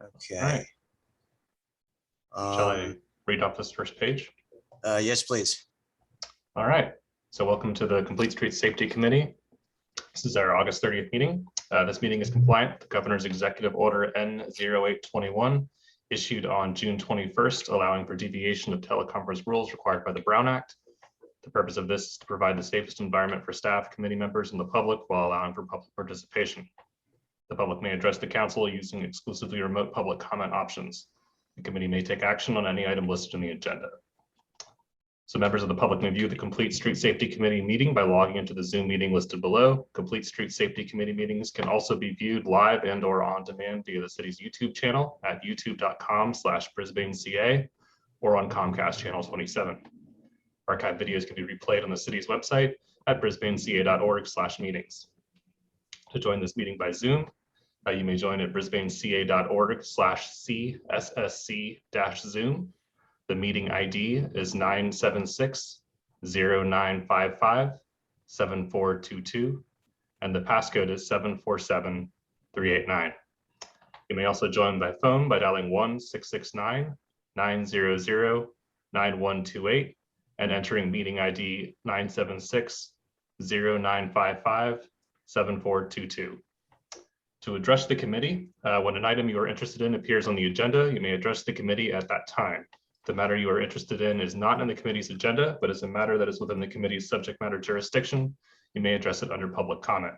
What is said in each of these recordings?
Okay. All right. Shall I read off this first page? Yes, please. All right. So welcome to the Complete Street Safety Committee. This is our August 30th meeting. This meeting is compliant with the Governor's Executive Order N0821, issued on June 21st, allowing for deviation of teleconference rules required by the Brown Act. The purpose of this is to provide the safest environment for staff, committee members, and the public while allowing for public participation. The public may address the council using exclusively remote public comment options. The committee may take action on any item listed in the agenda. So members of the public may view the Complete Street Safety Committee meeting by logging into the Zoom meeting listed below. Complete Street Safety Committee meetings can also be viewed live and or on demand via the city's YouTube channel at youtube.com/BrisbaneCA or on Comcast Channel 27. Archive videos can be replayed on the city's website at brisbaneca.org/meetings. To join this meeting by Zoom, you may join at brisbaneca.org/CSSC-Zoom. The meeting ID is 976-0955-7422, and the passcode is 747389. You may also join by phone by dialing 1-669-900-9128 and entering meeting ID 976-0955-7422. To address the committee, when an item you are interested in appears on the agenda, you may address the committee at that time. The matter you are interested in is not in the committee's agenda, but is a matter that is within the committee's subject matter jurisdiction. You may address it under public comment.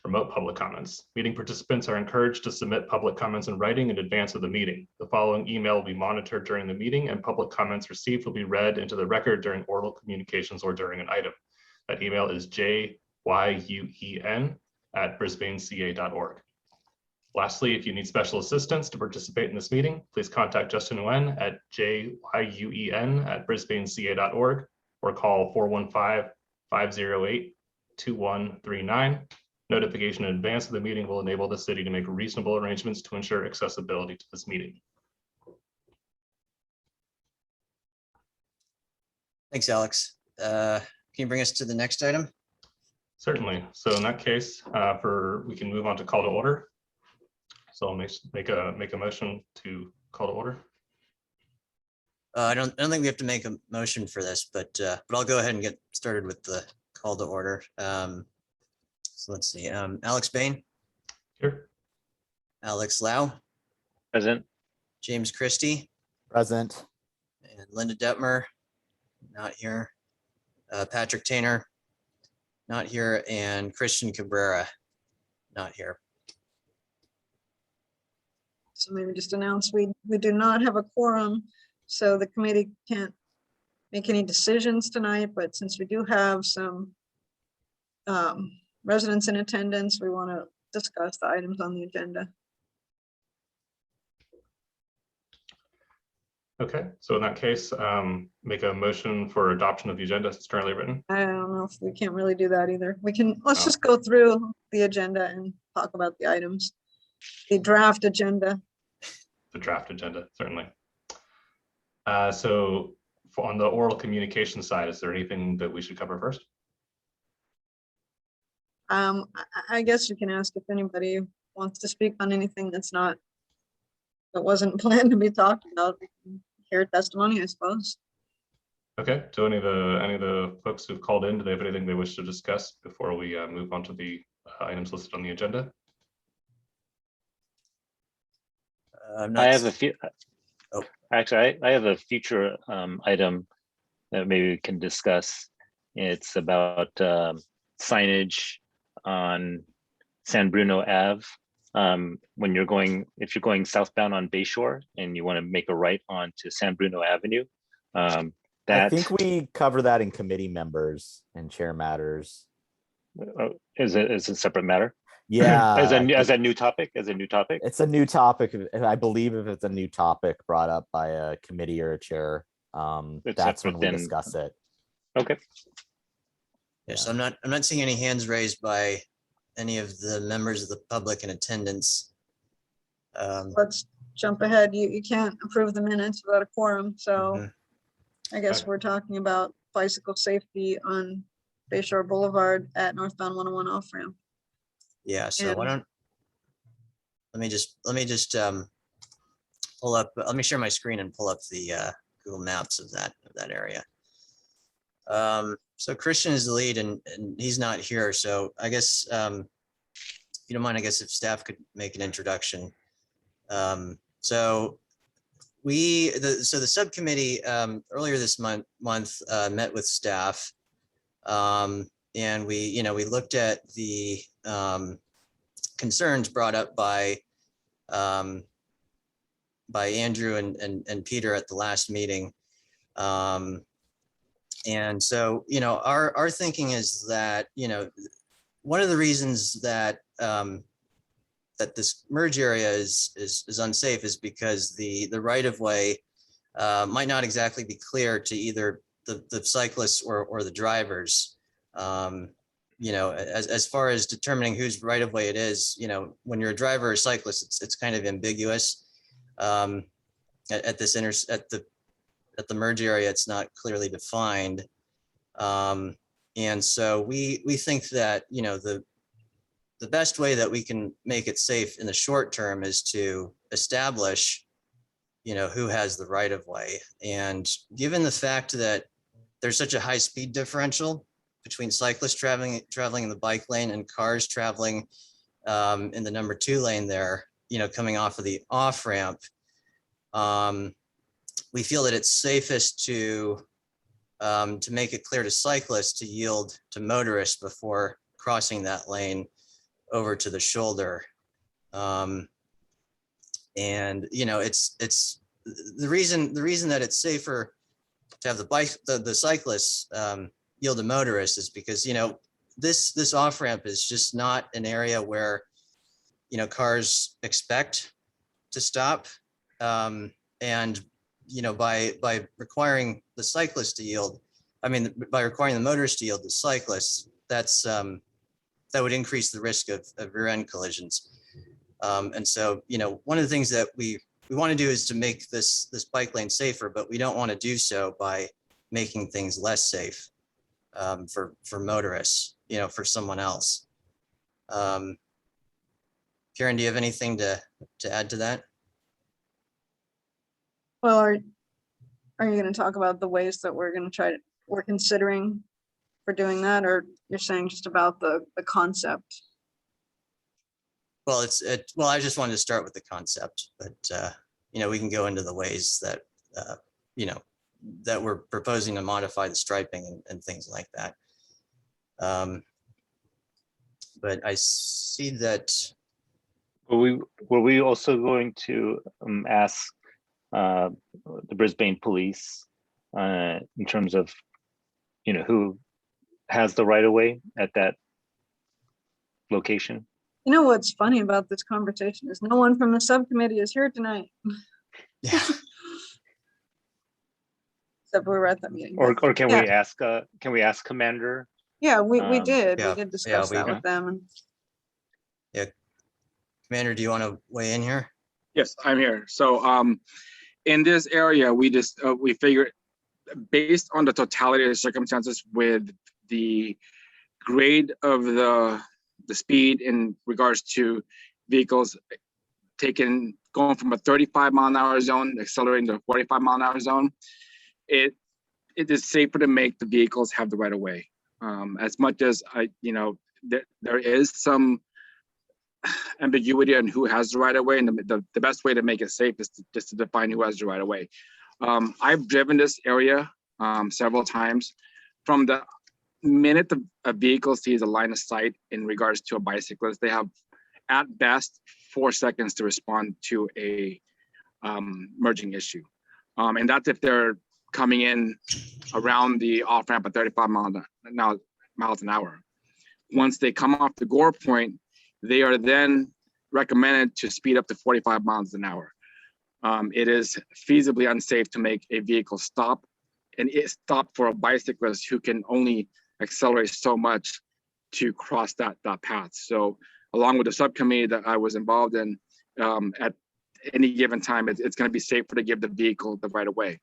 Remote public comments. Meeting participants are encouraged to submit public comments in writing in advance of the meeting. The following email will be monitored during the meeting, and public comments received will be read into the record during oral communications or during an item. That email is jyuen@brisbaneca.org. Lastly, if you need special assistance to participate in this meeting, please contact Justin Nguyen at jyuen@brisbaneca.org or call 415-508-2139. Notification in advance of the meeting will enable the city to make reasonable arrangements to ensure accessibility to this meeting. Thanks, Alex. Can you bring us to the next item? Certainly. So in that case, we can move on to call to order. So I'll make a motion to call to order. I don't think we have to make a motion for this, but I'll go ahead and get started with the call to order. So let's see. Alex Bain. Here. Alex Lau. Present. James Christie. Present. And Linda Detmer. Not here. Patrick Tainer. Not here. And Christian Cabrera. Not here. So maybe just announce we do not have a quorum, so the committee can't make any decisions tonight, but since we do have some residents in attendance, we want to discuss the items on the agenda. Okay, so in that case, make a motion for adoption of the agenda as it's currently written. I don't know if we can't really do that either. Let's just go through the agenda and talk about the items. The draft agenda. The draft agenda, certainly. So on the oral communication side, is there anything that we should cover first? I guess you can ask if anybody wants to speak on anything that wasn't planned to be talked about. We can hear testimony, I suppose. Okay, do any of the folks who've called in, do they have anything they wish to discuss before we move on to the items listed on the agenda? I have a few. Oh, actually, I have a future item that maybe we can discuss. It's about signage on San Bruno Ave. When if you're going southbound on Bayshore and you want to make a right onto San Bruno Avenue. I think we cover that in committee members and chair matters. Is it a separate matter? Yeah. as a new topic? It's a new topic. I believe if it's a new topic brought up by a committee or a chair, that's when we discuss it. Okay. Yes, I'm not seeing any hands raised by any of the members of the public in attendance. Let's jump ahead. You can't approve the minutes without a quorum, so I guess we're talking about bicycle safety on Bayshore Boulevard at Northbound 101 off ramp. Yeah, so let let me just pull up, let me share my screen and pull up the Google Maps of that area. So Christian is the lead and he's not here. So I guess, if you don't mind, I guess if staff could make an introduction. So the subcommittee earlier this month met with staff, and we looked at the concerns brought up by Andrew and Peter at the last meeting. And so, our thinking is that, one of the reasons that that this merge area is unsafe is because the right of way might not exactly be clear to either the cyclists or the drivers. As far as determining whose right of way it is, when you're a driver or cyclist, it's kind of ambiguous. At the merge area, it's not clearly defined. And so we think that, the best way that we can make it safe in the short term is to establish, who has the right of way. And given the fact that there's such a high speed differential between cyclists traveling in the bike lane and cars traveling in the number 2 lane there, coming off of the off ramp, we feel that it's safest to make it clear to cyclists to yield to motorists before crossing that lane over to the shoulder. And it's the reason that it's safer to have the cyclists yield to motorists is because this off ramp is just not an area where cars expect to stop, and by requiring the cyclist to yield, by requiring the motorists to yield to cyclists, that would increase the risk of rear end collisions. And so, one of the things that we want to do is to make this bike lane safer, but we don't want to do so by making things less safe for motorists, for someone else. Karen, do you have anything to add to that? Well, are you going to talk about the ways that we're considering for doing that, or you're saying just about the concept? Well, I just wanted to start with the concept, but we can go into the ways that that we're proposing to modify the striping and things like that. But I see that. Were we also going to ask the Brisbane police in terms of who has the right of way at that location? What's funny about this conversation is no one from the subcommittee is here tonight. Yeah. Except we were at the meeting. Or can we ask Commander? Yeah, we did. yeah, We did discuss that we- with them. Commander, do you want to weigh in here? Yes, I'm here. So in this area, we figured based on the totality of the circumstances with the grade of the speed in regards to vehicles going from a 35-mile-an-hour zone, accelerating to a 45-mile-an-hour zone, it is safer to make the vehicles have the right of way. As much as there is some ambiguity on who has the right of way, and the best way to make it safe is just to define who has the right of way. I've driven this area several times. From the minute a vehicle sees a line of sight in regards to a bicyclist, they have at best 4 seconds to respond to a merging issue. And that's if they're coming in around the off ramp at 35 miles an hour. Once they come off the gore point, they are then recommended to speed up to 45 miles an hour. It is feasibly unsafe to make a vehicle stop, and it stopped for a bicyclist who can only accelerate so much to cross that path. So along with the subcommittee that I was involved in, at any given time, it's going to be safer to give the vehicle the right of way.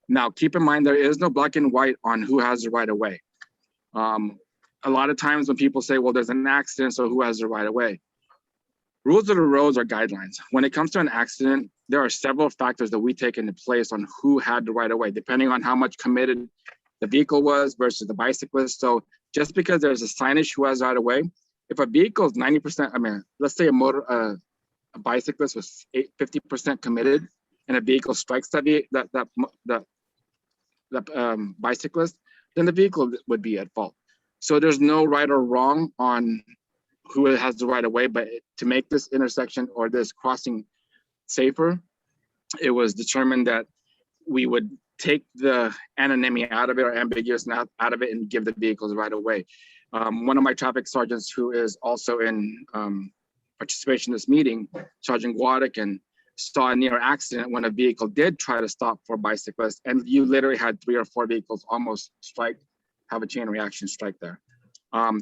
Now, keep in mind, there is no black and white on who has the right of way. A lot of times when people say, well, there's an accident, so who has the right of way? rules of the roads are guidelines. When it comes to an accident, there are several factors that we take into place on who had the right of way, depending on how much committed the vehicle was versus the bicyclist. So just because there's a signage who has right of way, if a vehicle is 90%, I mean, let's say a bicyclist was 50% committed, and a vehicle strikes that bicyclist, then the vehicle would be at fault. So there's no right or wrong on who has the right of way, but to make this intersection or this crossing safer, it was determined that we would take the anonymity out of it, or ambiguous out of it, and give the vehicles right of way. One of my traffic sergeants, who is also in participation in this meeting, Sergeant Guadican, saw a near accident when a vehicle did try to stop for bicyclists, and you literally had 3 or 4 vehicles almost have a chain reaction strike there.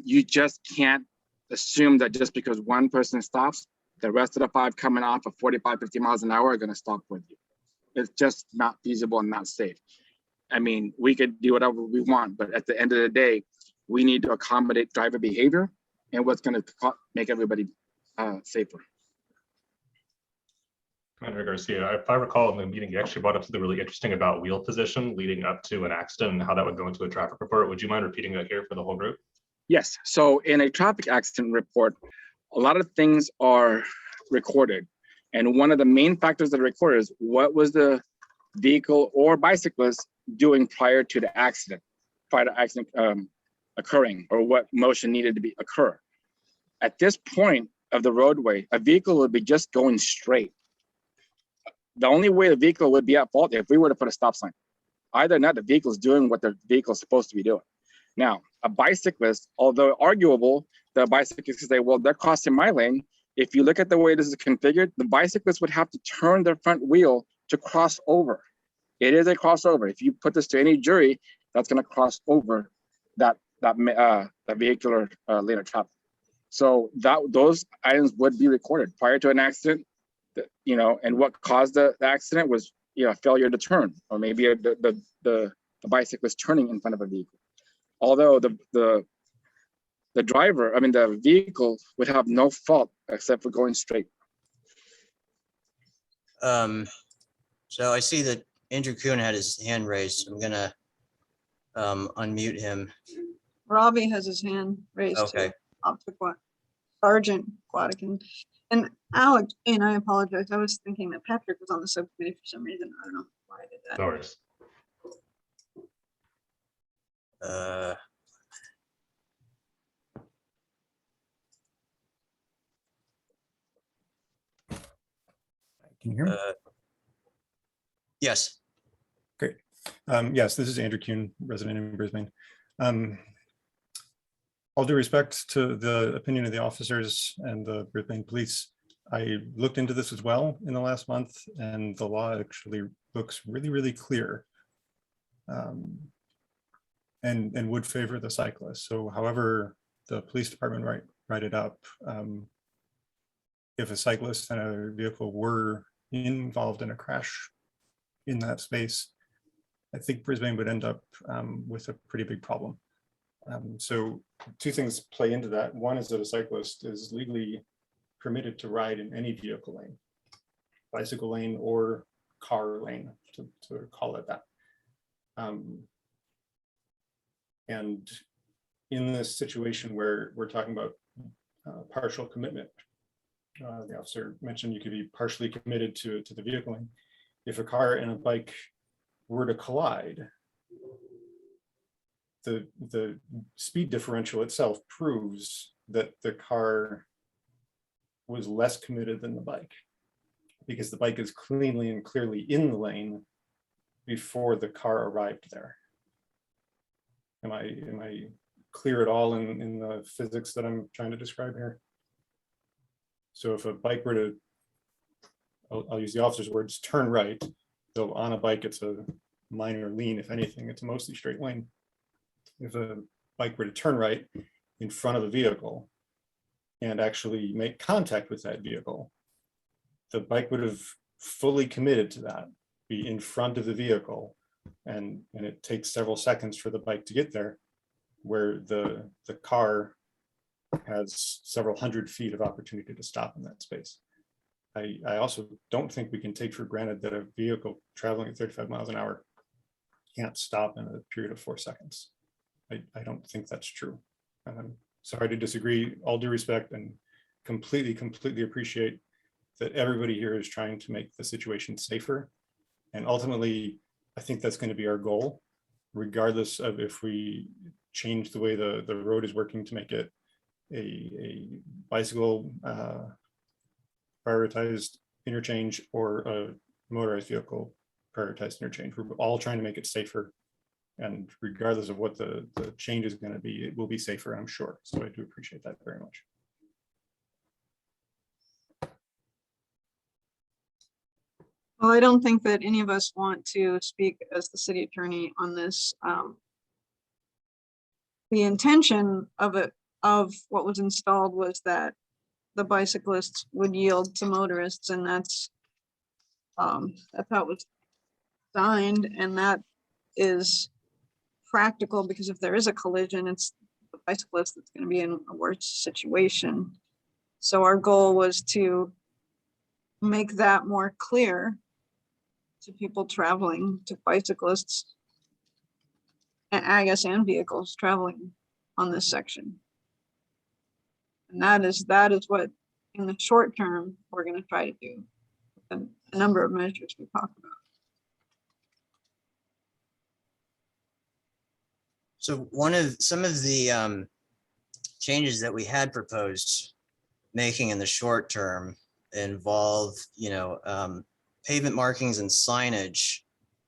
You just can't assume that just because one person stops, the rest of the 5 coming off of 45, 50 miles an hour are going to stop with you. It's just not feasible and not safe. I mean, we could do whatever we want, but at the end of the day, we need to accommodate driver behavior and what's going to make everybody safer. Commander Garcia, if I recall in the meeting, you actually brought up something really interesting about wheel position leading up to an accident and how that would go into a traffic report. Would you mind repeating that here for the whole group? Yes. So in a traffic accident report, a lot of things are recorded. And one of the main factors that are recorded is what was the vehicle or bicyclist doing prior to the accident occurring, or what motion needed to occur. At this point of the roadway, a vehicle would be just going straight. The only way the vehicle would be at fault if we were to put a stop sign. Either not, the vehicle is doing what the vehicle is supposed to be doing. Now, a bicyclist, although arguable, the bicyclist can say, well, they're crossing my lane. If you look at the way this is configured, the bicyclist would have to turn their front wheel to cross over. It is a crossover. If you put this to any jury, that's going to cross over that vehicular lane of traffic. So those items would be recorded prior to an accident, and what caused the accident was, failure to turn, or maybe the bicyclist turning in front of a vehicle. Although the vehicle would have no fault except for going straight. So I see that Andrew Kuhn had his hand raised. I'm gonna unmute him. Robbie has his hand raised. Okay. Too. Up to Sergeant Guadican. And Alex, and I apologize. I was thinking that Patrick was on the subcommittee for some reason. I don't know why I did that. No worries. Can you hear me? Yes. Great. Yes, this is Andrew Kuhn, resident in Brisbane. All due respect to the opinion of the officers and the Brisbane police, I looked into this as well in the last month, and the law actually looks really, really clear and would favor the cyclist. So however the police department write it up, if a cyclist and a vehicle were involved in a crash in that space, I think Brisbane would end up with a pretty big problem. So 2 things play into that. One is that a cyclist is legally permitted to ride in any vehicle lane, bicycle lane or car lane, to call it that. And in this situation where we're talking about partial commitment, the officer mentioned you could be partially committed to the vehicle lane. If a car and a bike were to collide, the speed differential itself proves that the car was less committed than the bike, because the bike is cleanly and clearly in the lane before the car arrived there. Am I clear at all in the physics that I'm trying to describe here? So if a bike were to, I'll use the officer's words, turn right, though on a bike it's a minor lean, if anything, it's a mostly straight lane. If a bike were to turn right in front of a vehicle and actually make contact with that vehicle, the bike would have fully committed to that, be in front of the vehicle, and it takes several seconds for the bike to get there, where the car has several hundred feet of opportunity to stop in that space. I also don't think we can take for granted that a vehicle traveling at 35 miles an hour can't stop in a period of 4 seconds. I don't think that's true. And I'm sorry to disagree, all due respect, and completely appreciate that everybody here is trying to make the situation safer. And ultimately, I think that's going to be our goal, regardless of if we change the way the road is working to make it a bicycle prioritized interchange or a motorized vehicle prioritized interchange. We're all trying to make it safer. And regardless of what the change is going to be, it will be safer, I'm sure. So I do appreciate that very much. Well, I don't think that any of us want to speak as the city attorney on this. The intention of what was installed was that the bicyclists would yield to motorists, and that's how it was designed, and that is practical because if there is a collision, it's the bicyclist that's going to be in a worse situation. So our goal was to make that more clear to people traveling, to bicyclists, and I guess, and vehicles traveling on this section. And that is what, in the short term, we're going to try to do. A number of measures we talked about. So some of the changes that we had proposed making in the short term involve, pavement markings and signage,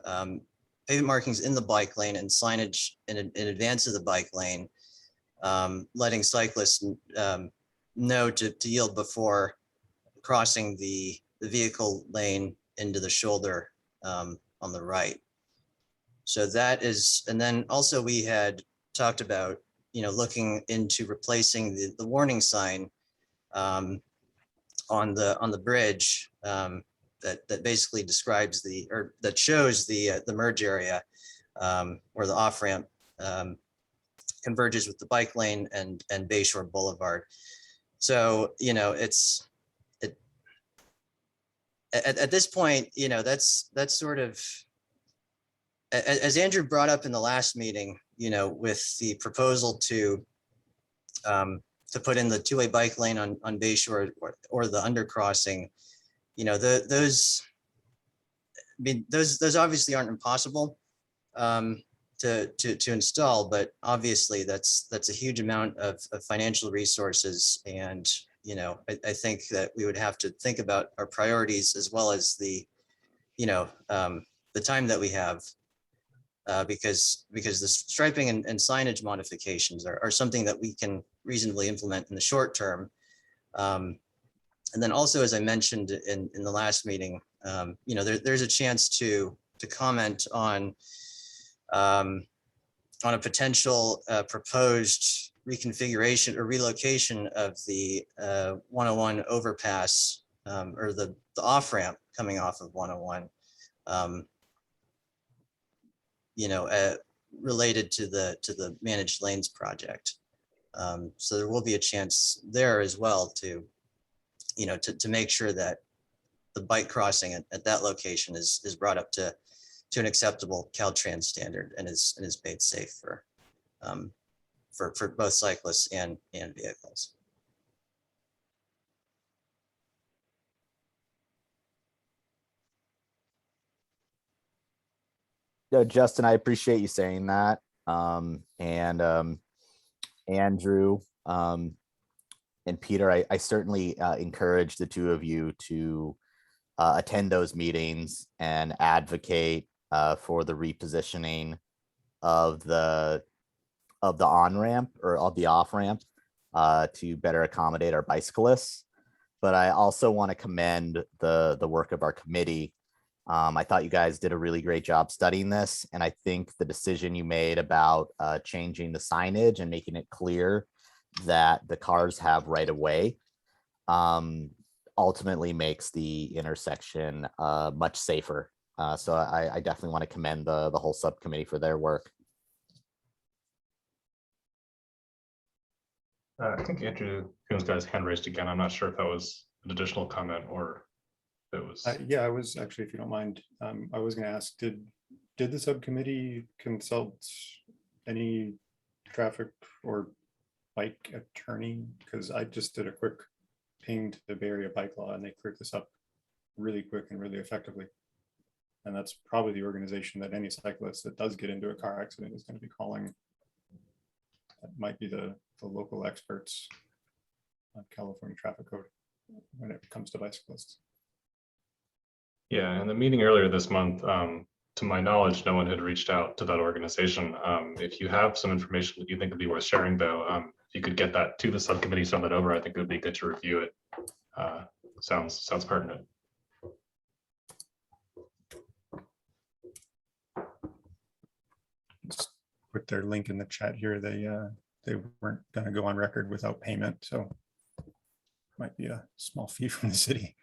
pavement markings in the bike lane and signage in advance of the bike lane, letting cyclists know to yield before crossing the vehicle lane into the shoulder on the right. So that is, and then also we had talked about, looking into replacing the warning sign on the bridge that basically describes that shows the merge area where the off ramp converges with the bike lane and Bayshore Boulevard. So at this point, that's sort of, as Andrew brought up in the last meeting, with the proposal to put in the two-way bike lane on Bayshore or the undercrossing, those obviously aren't impossible to install, but obviously that's a huge amount of financial resources, and I think that we would have to think about our priorities as well as the time that we have. Because the striping and signage modifications are something that we can reasonably implement in the short term. And then also, as I mentioned in the last meeting, there's a chance to comment on a potential proposed reconfiguration or relocation of the 101 overpass or the off-ramp coming off of 101. Related to the managed lanes project. So there will be a chance there as well to make sure that the bike crossing at that location is brought up to an acceptable Caltrans standard and is made safe for both cyclists and vehicles. Justin, I appreciate you saying that. Andrew and Peter, I certainly encourage the two of you to attend those meetings and advocate for the repositioning of the on-ramp or of the off-ramp to better accommodate our bicyclists. But I also want to commend the work of our committee. I thought you guys did a really great job studying this, and I think the decision you made about changing the signage and making it clear that the cars have right of way ultimately makes the intersection much safer. So I definitely want to commend the whole subcommittee for their work. I think Andrew Hume's got his hand raised again. I'm not sure if that was an additional comment or if it was. Yeah, I was actually, if you don't mind, I was going to ask, did the subcommittee consult any traffic or bike attorney? Because I just did a quick ping to the Bay Area Bike Law and they cleared this up really quick and really effectively. And that's probably the organization that any cyclist that does get into a car accident is going to be calling. That might be the local experts on California traffic code when it comes to bicyclists. Yeah, in the meeting earlier this month, to my knowledge, no one had reached out to that organization. If you have some information that you think would be worth sharing, though, if you could get that to the subcommittee, send that over, I think it would be good to review it. Sounds pertinent. Just put their link in the chat here. They weren't going to go on record without payment, so might be a small fee from the city.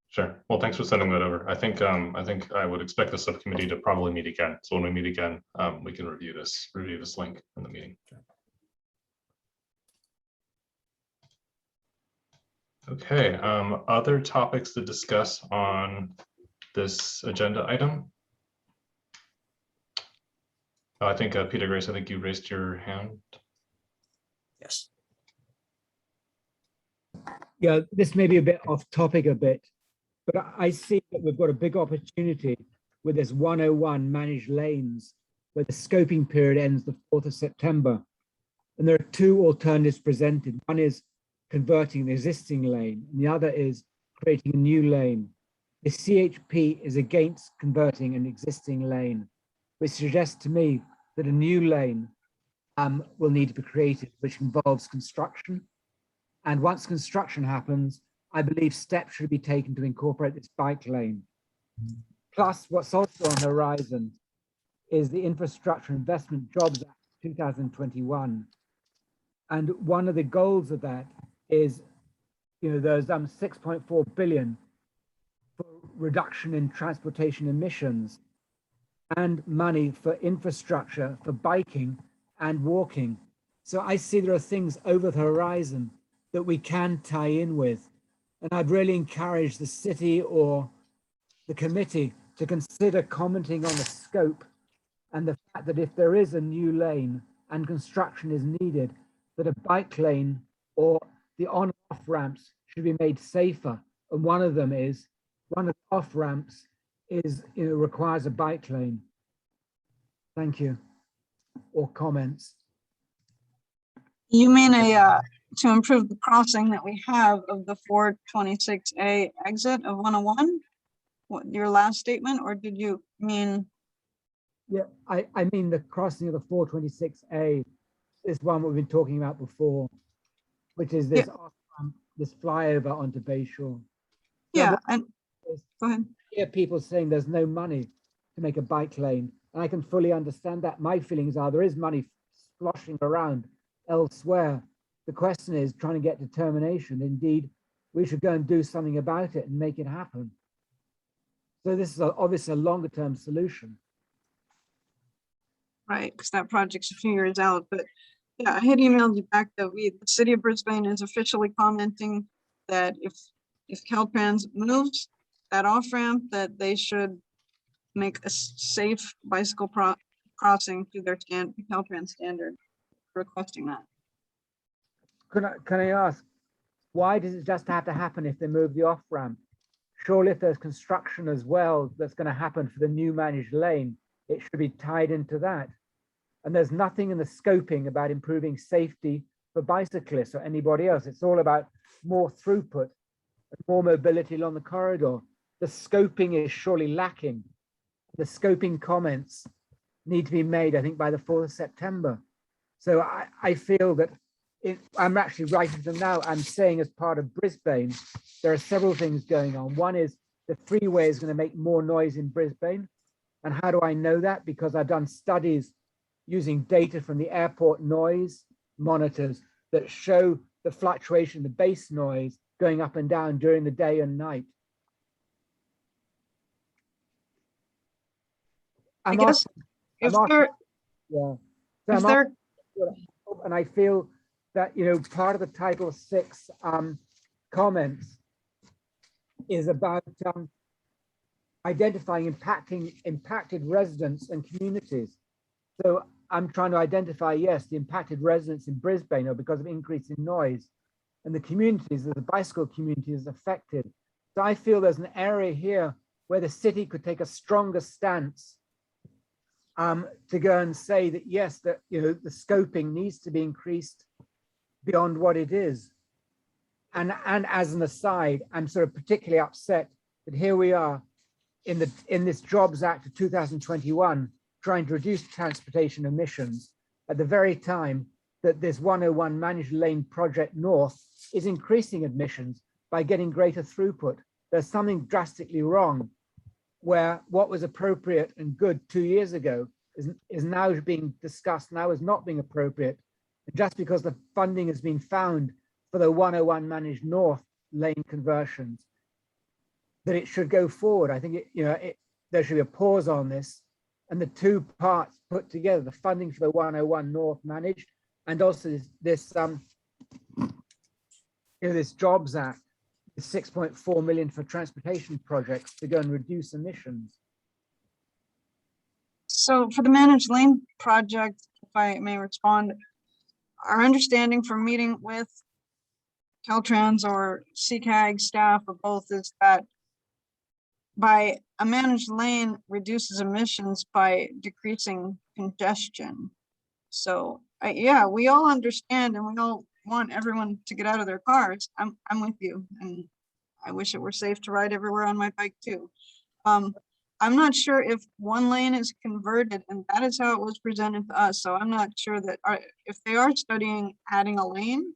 Sure. Well, thanks for sending that over. I think I would expect the subcommittee to probably meet again. So when we meet again, we can review this link in the meeting. Okay. Other topics to discuss on this agenda item? I think Peter Grace, I think you raised your hand. Yes. Yeah, this may be a bit off topic a bit, but I see that we've got a big opportunity with this 101 managed lanes, where the scoping period ends the 4th of September. And there are two alternatives presented. One is converting an existing lane, and the other is creating a new lane. The CHP is against converting an existing lane, which suggests to me that a new lane will need to be created, which involves construction. And once construction happens, I believe steps should be taken to incorporate this bike lane. Plus, what's also on the horizon is the Infrastructure Investment Jobs Act 2021. And one of the goals of that is, there's 6.4 billion for reduction in transportation emissions and money for infrastructure, for biking and walking. So I see there are things over the horizon that we can tie in with. And I'd really encourage the city or the committee to consider commenting on the scope and the fact that if there is a new lane and construction is needed, that a bike lane or the on-off ramps should be made safer. And one of the off ramps is, requires a bike lane. Thank you. Or comments. You mean to improve the crossing that we have of the 426A exit of 101? What, your last statement, or did you mean? Yeah, I mean the crossing of the 426A is one we've been talking about before, which is this this flyover onto Bayshore. Yeah, and go ahead. I hear people saying there's no money to make a bike lane, and I can fully understand that. My feelings are there is money sloshing around elsewhere. The question is trying to get determination. Indeed, we should go and do something about it and make it happen. So this is obviously a longer term solution. Right, because that project's a few years out. But yeah, I had emailed you back that the city of Brisbane is officially commenting that if Caltrans moves that off ramp, that they should make a safe bicycle crossing to their Caltrans standard, requesting that. Can I ask, why does it just have to happen if they move the off ramp? Surely if there's construction as well that's going to happen for the new managed lane, it should be tied into that. And there's nothing in the scoping about improving safety for bicyclists or anybody else. It's all about more throughput and more mobility along the corridor. The scoping is surely lacking. The scoping comments need to be made, I think, by the 4th of September. So I feel that I'm actually writing them now. I'm saying as part of Brisbane, there are several things going on. One is the freeway is going to make more noise in Brisbane. And how do I know that? Because I've done studies using data from the airport noise monitors that show the fluctuation, the base noise going up and down during the day and night. And I feel that, part of the Title VI comments is about identifying impacted residents and communities. So I'm trying to identify, yes, the impacted residents in Brisbane are because of increase in noise, and the communities, the bicycle community is affected. So I feel there's an area here where the city could take a stronger stance to go and say that, yes, that, the scoping needs to be increased beyond what it is. And as an aside, I'm sort of particularly upset that here we are in this Jobs Act of 2021, trying to reduce transportation emissions at the very time that this 101 managed lane project north is increasing emissions by getting greater throughput. There's something drastically wrong where what was appropriate and good 2 years ago is now being discussed now as not being appropriate. And just because the funding has been found for the 101 managed north lane conversions, that it should go forward. I think there should be a pause on this, and the two parts put together, the funding for the 101 north managed, and also this Jobs Act, the 6.4 million for transportation projects to go and reduce emissions. So for the managed lane project, if I may respond, our understanding from meeting with Caltrans or CCAG staff or both is that by a managed lane reduces emissions by decreasing congestion. So yeah, we all understand and we all want everyone to get out of their cars. I'm with you, and I wish it were safe to ride everywhere on my bike too. I'm not sure if one lane is converted, and that is how it was presented to us. So I'm not sure that if they are studying adding a lane,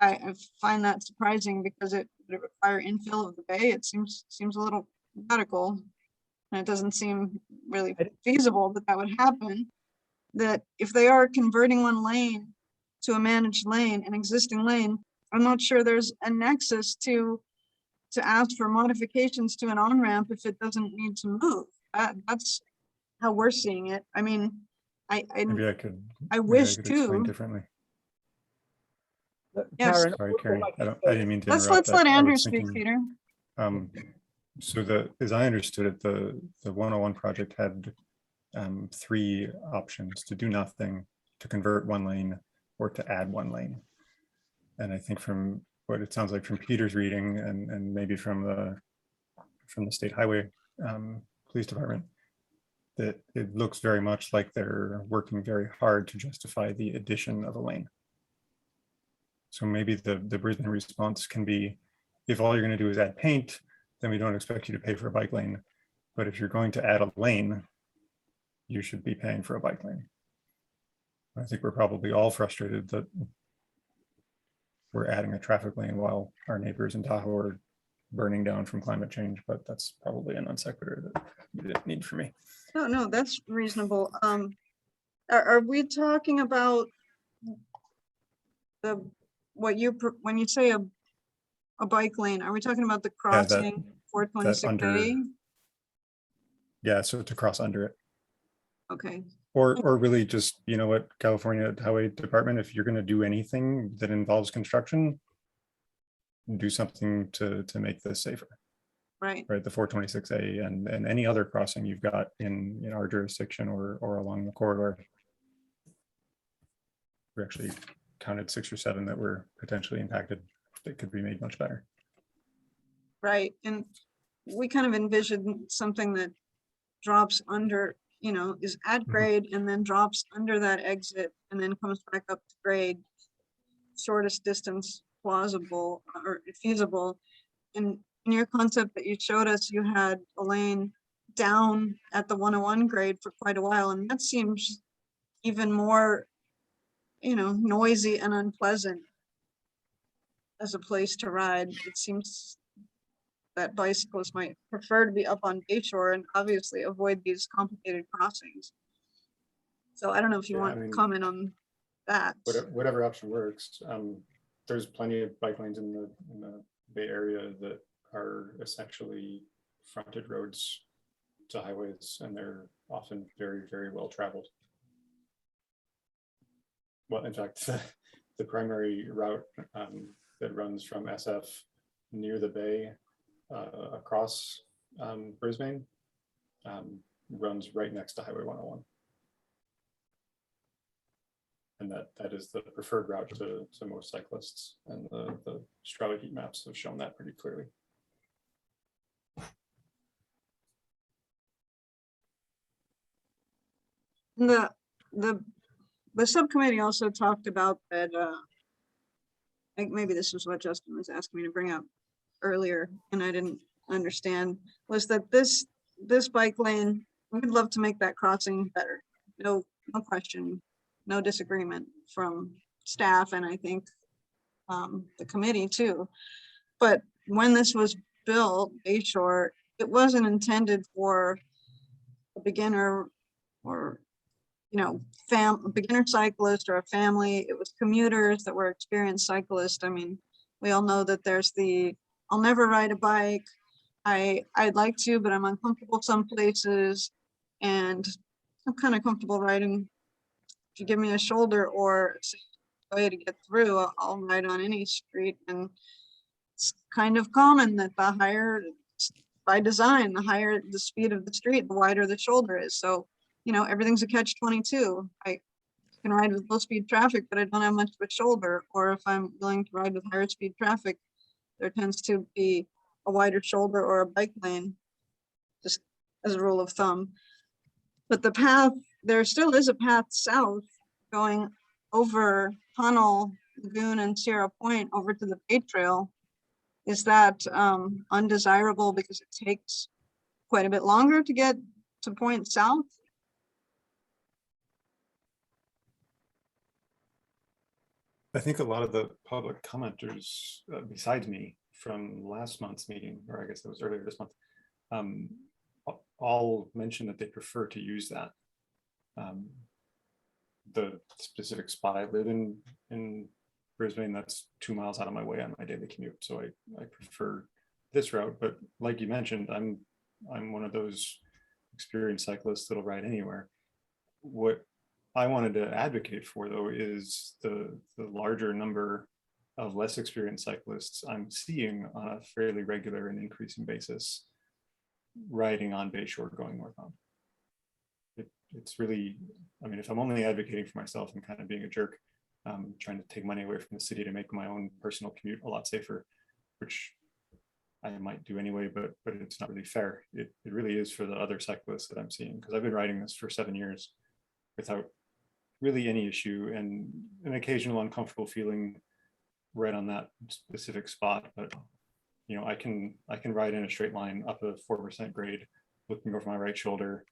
I find that surprising because it would require infill of the bay. It seems a little radical, and it doesn't seem really feasible that would happen. That if they are converting one lane to a managed lane, an existing lane, I'm not sure there's a nexus to ask for modifications to an on-ramp if it doesn't need to move. That's how we're seeing it. I mean, I wish explain too. differently. Yes. Karen, Sorry, Carrie. I didn't mean to interrupt. Let's let that. Andrew speak, Peter. So as I understood it, the 101 project had 3 options: to do nothing, to convert one lane, or to add one lane. And I think from what it sounds like from Peter's reading, and maybe from the State Highway Police Department, that it looks very much like they're working very hard to justify the addition of a lane. So maybe the Brisbane response can be, if all you're going to do is add paint, then we don't expect you to pay for a bike lane. But if you're going to add a lane, you should be paying for a bike lane. I think we're probably all frustrated that we're adding a traffic lane while our neighbors in Tahoe are burning down from climate change, but that's probably a non sequitur that you didn't need for me. No, that's reasonable. Are we talking about when you say a bike lane, are we talking about the crossing 426A? Yeah, so to cross under it. Okay. Or really just, you know what, California Highway Department, if you're going to do anything that involves construction, do something to make this safer. Right. Right, the 426A and any other crossing you've got in our jurisdiction or along the corridor. We actually counted 6 or 7 that were potentially impacted that could be made much better. Right, and we kind of envisioned something that drops under, is at grade and then drops under that exit and then comes back up to grade, shortest distance plausible or feasible. And in your concept that you showed us, you had a lane down at the 101 grade for quite a while, and that seems even more, noisy and unpleasant as a place to ride. It seems that bicyclists might prefer to be up on Bayshore and obviously avoid these complicated crossings. So I don't know if you want to comment on that. Whatever option works. There's plenty of bike lanes in the Bay Area that are essentially frontage roads to highways, and they're often very, very well traveled. Well, in fact, the primary route that runs from SF near the bay across Brisbane runs right next to Highway 101. And that is the preferred route to most cyclists, and the Strava heat maps have shown that pretty clearly. The subcommittee also talked about that, I think maybe this was what Justin was asking me to bring up earlier, and I didn't understand, was that this bike lane, we'd love to make that crossing better. No question, no disagreement from staff, and I think the committee too. But when this was built, Bayshore, it wasn't intended for a beginner or beginner cyclist or a family. It was commuters that were experienced cyclists. I mean, we all know that there's I'll never ride a bike. I'd like to, but I'm uncomfortable some places, and I'm kind of comfortable riding. If you give me a shoulder or a way to get through, I'll ride on any street. And it's kind of common that the higher, by design, the higher the speed of the street, the wider the shoulder is. So, everything's a catch-22. I can ride with low speed traffic, but I don't have much of a shoulder. Or if I'm willing to ride with higher speed traffic, there tends to be a wider shoulder or a bike lane, just as a rule of thumb. But the path, there still is a path south going over Tunnel, Lagoon, and Sierra Point over to the Bay Trail. Is that undesirable because it takes quite a bit longer to get to Point South? I think a lot of the public commenters, besides me, from last month's meeting, or I guess it was earlier this month, all mentioned that they prefer to use that. The specific spot I live in Brisbane, that's 2 miles out of my way on my daily commute, so I prefer this route. But like you mentioned, I'm one of those experienced cyclists that'll ride anywhere. What I wanted to advocate for, though, is the larger number of less experienced cyclists I'm seeing on a fairly regular and increasing basis riding on Bayshore going northbound. It's really, I mean, if I'm only advocating for myself and kind of being a jerk, trying to take money away from the city to make my own personal commute a lot safer, which I might do anyway, but it's not really fair. It really is for the other cyclists that I'm seeing, because I've been riding this for 7 years without really any issue, and an occasional uncomfortable feeling right on that specific spot. But I can ride in a straight line up a 4% grade, looking over my right shoulder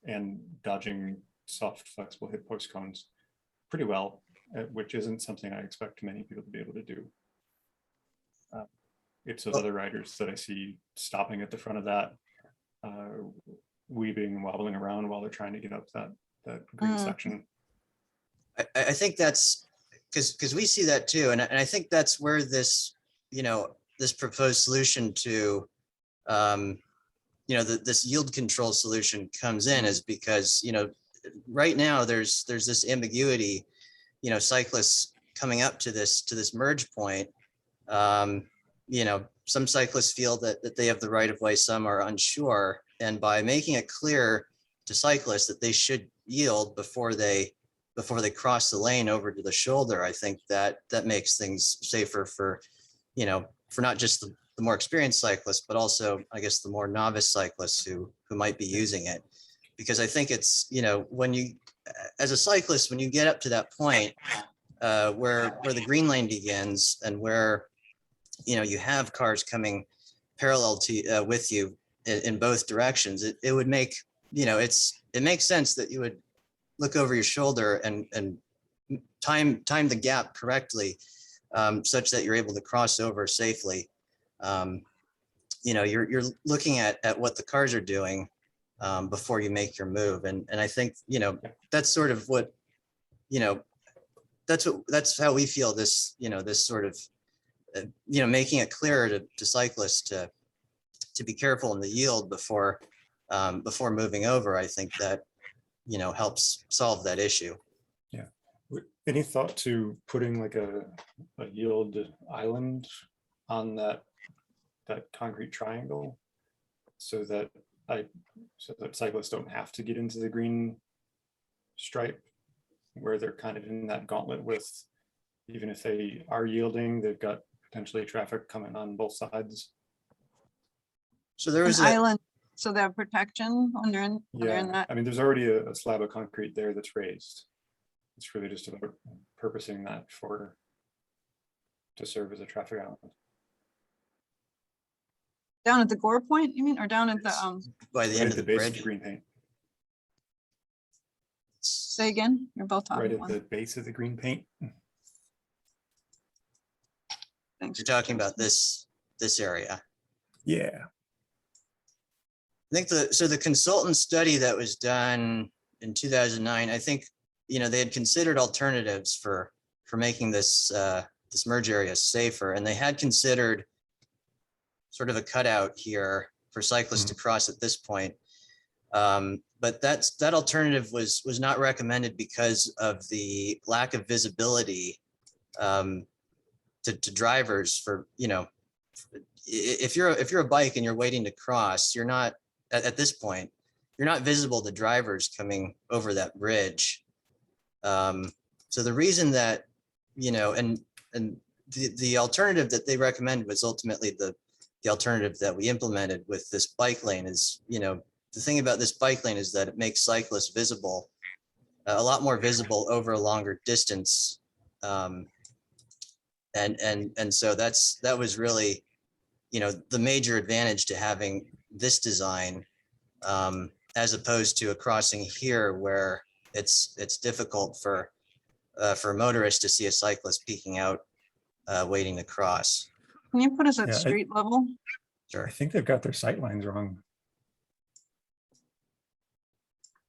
and dodging soft, flexible hip post cones pretty well, which isn't something I expect many people to be able to do. It's those other riders that I see stopping at the front of that, weaving and wobbling around while they're trying to get up that green section. I think that's because we see that too, and I think that's where this this proposed solution to this yield control solution comes in, is because right now there's this ambiguity, cyclists coming up to this merge point, some cyclists feel that they have the right of way, some are unsure, and by making it clear to cyclists that they should yield before they cross the lane over to the shoulder, I think that makes things safer for not just the more experienced cyclists, but also, I guess, the more novice cyclists who might be using it. Because I think it's, when you, as a cyclist, when you get up to that point where the green lane begins, and where, you have cars coming parallel to with you in both directions, it would make, it makes sense that you would look over your shoulder and time the gap correctly, such that you're able to cross over safely. You're looking at what the cars are doing before you make your move, and I think that's sort of what that's how we feel this this sort of making it clearer to cyclists to be careful in the yield before moving over. I think that helps solve that issue. Yeah, Any thought to putting like a yield island on that concrete triangle so that cyclists don't have to get into the green stripe where they're kind of in that gauntlet with, even if they are yielding, they've got potentially traffic coming on both sides. So there An was island, so they have protection when they're in Yeah, that. I mean, there's already a slab of concrete there that's raised. It's really just about purposing that to serve as a traffic island. Down at the Gore Point, you mean, or down at the, by the Right end at of the base of bridge. the green paint. say again, you're both Right talking at one. the base of the green paint. Thanks. You're talking about this area. Yeah. I think the consultant study that was done in 2009, I think, they had considered alternatives for making this this merge area safer, and they had considered sort of a cutout here for cyclists to cross at this point. But that alternative was not recommended because of the lack of visibility to drivers. For if you're a bike and you're waiting to cross, you're not at this point, you're not visible to drivers coming over that bridge. So the reason that, and the alternative that they recommended was ultimately the alternative that we implemented with this bike lane is, the thing about this bike lane is that it makes cyclists visible, a lot more visible over a longer distance. And so that was really, the major advantage to having this design, as opposed to a crossing here where it's difficult for motorists to see a cyclist peeking out, waiting to cross. Can you put us at Yeah, street level? Sure. I think they've got their sight lines wrong.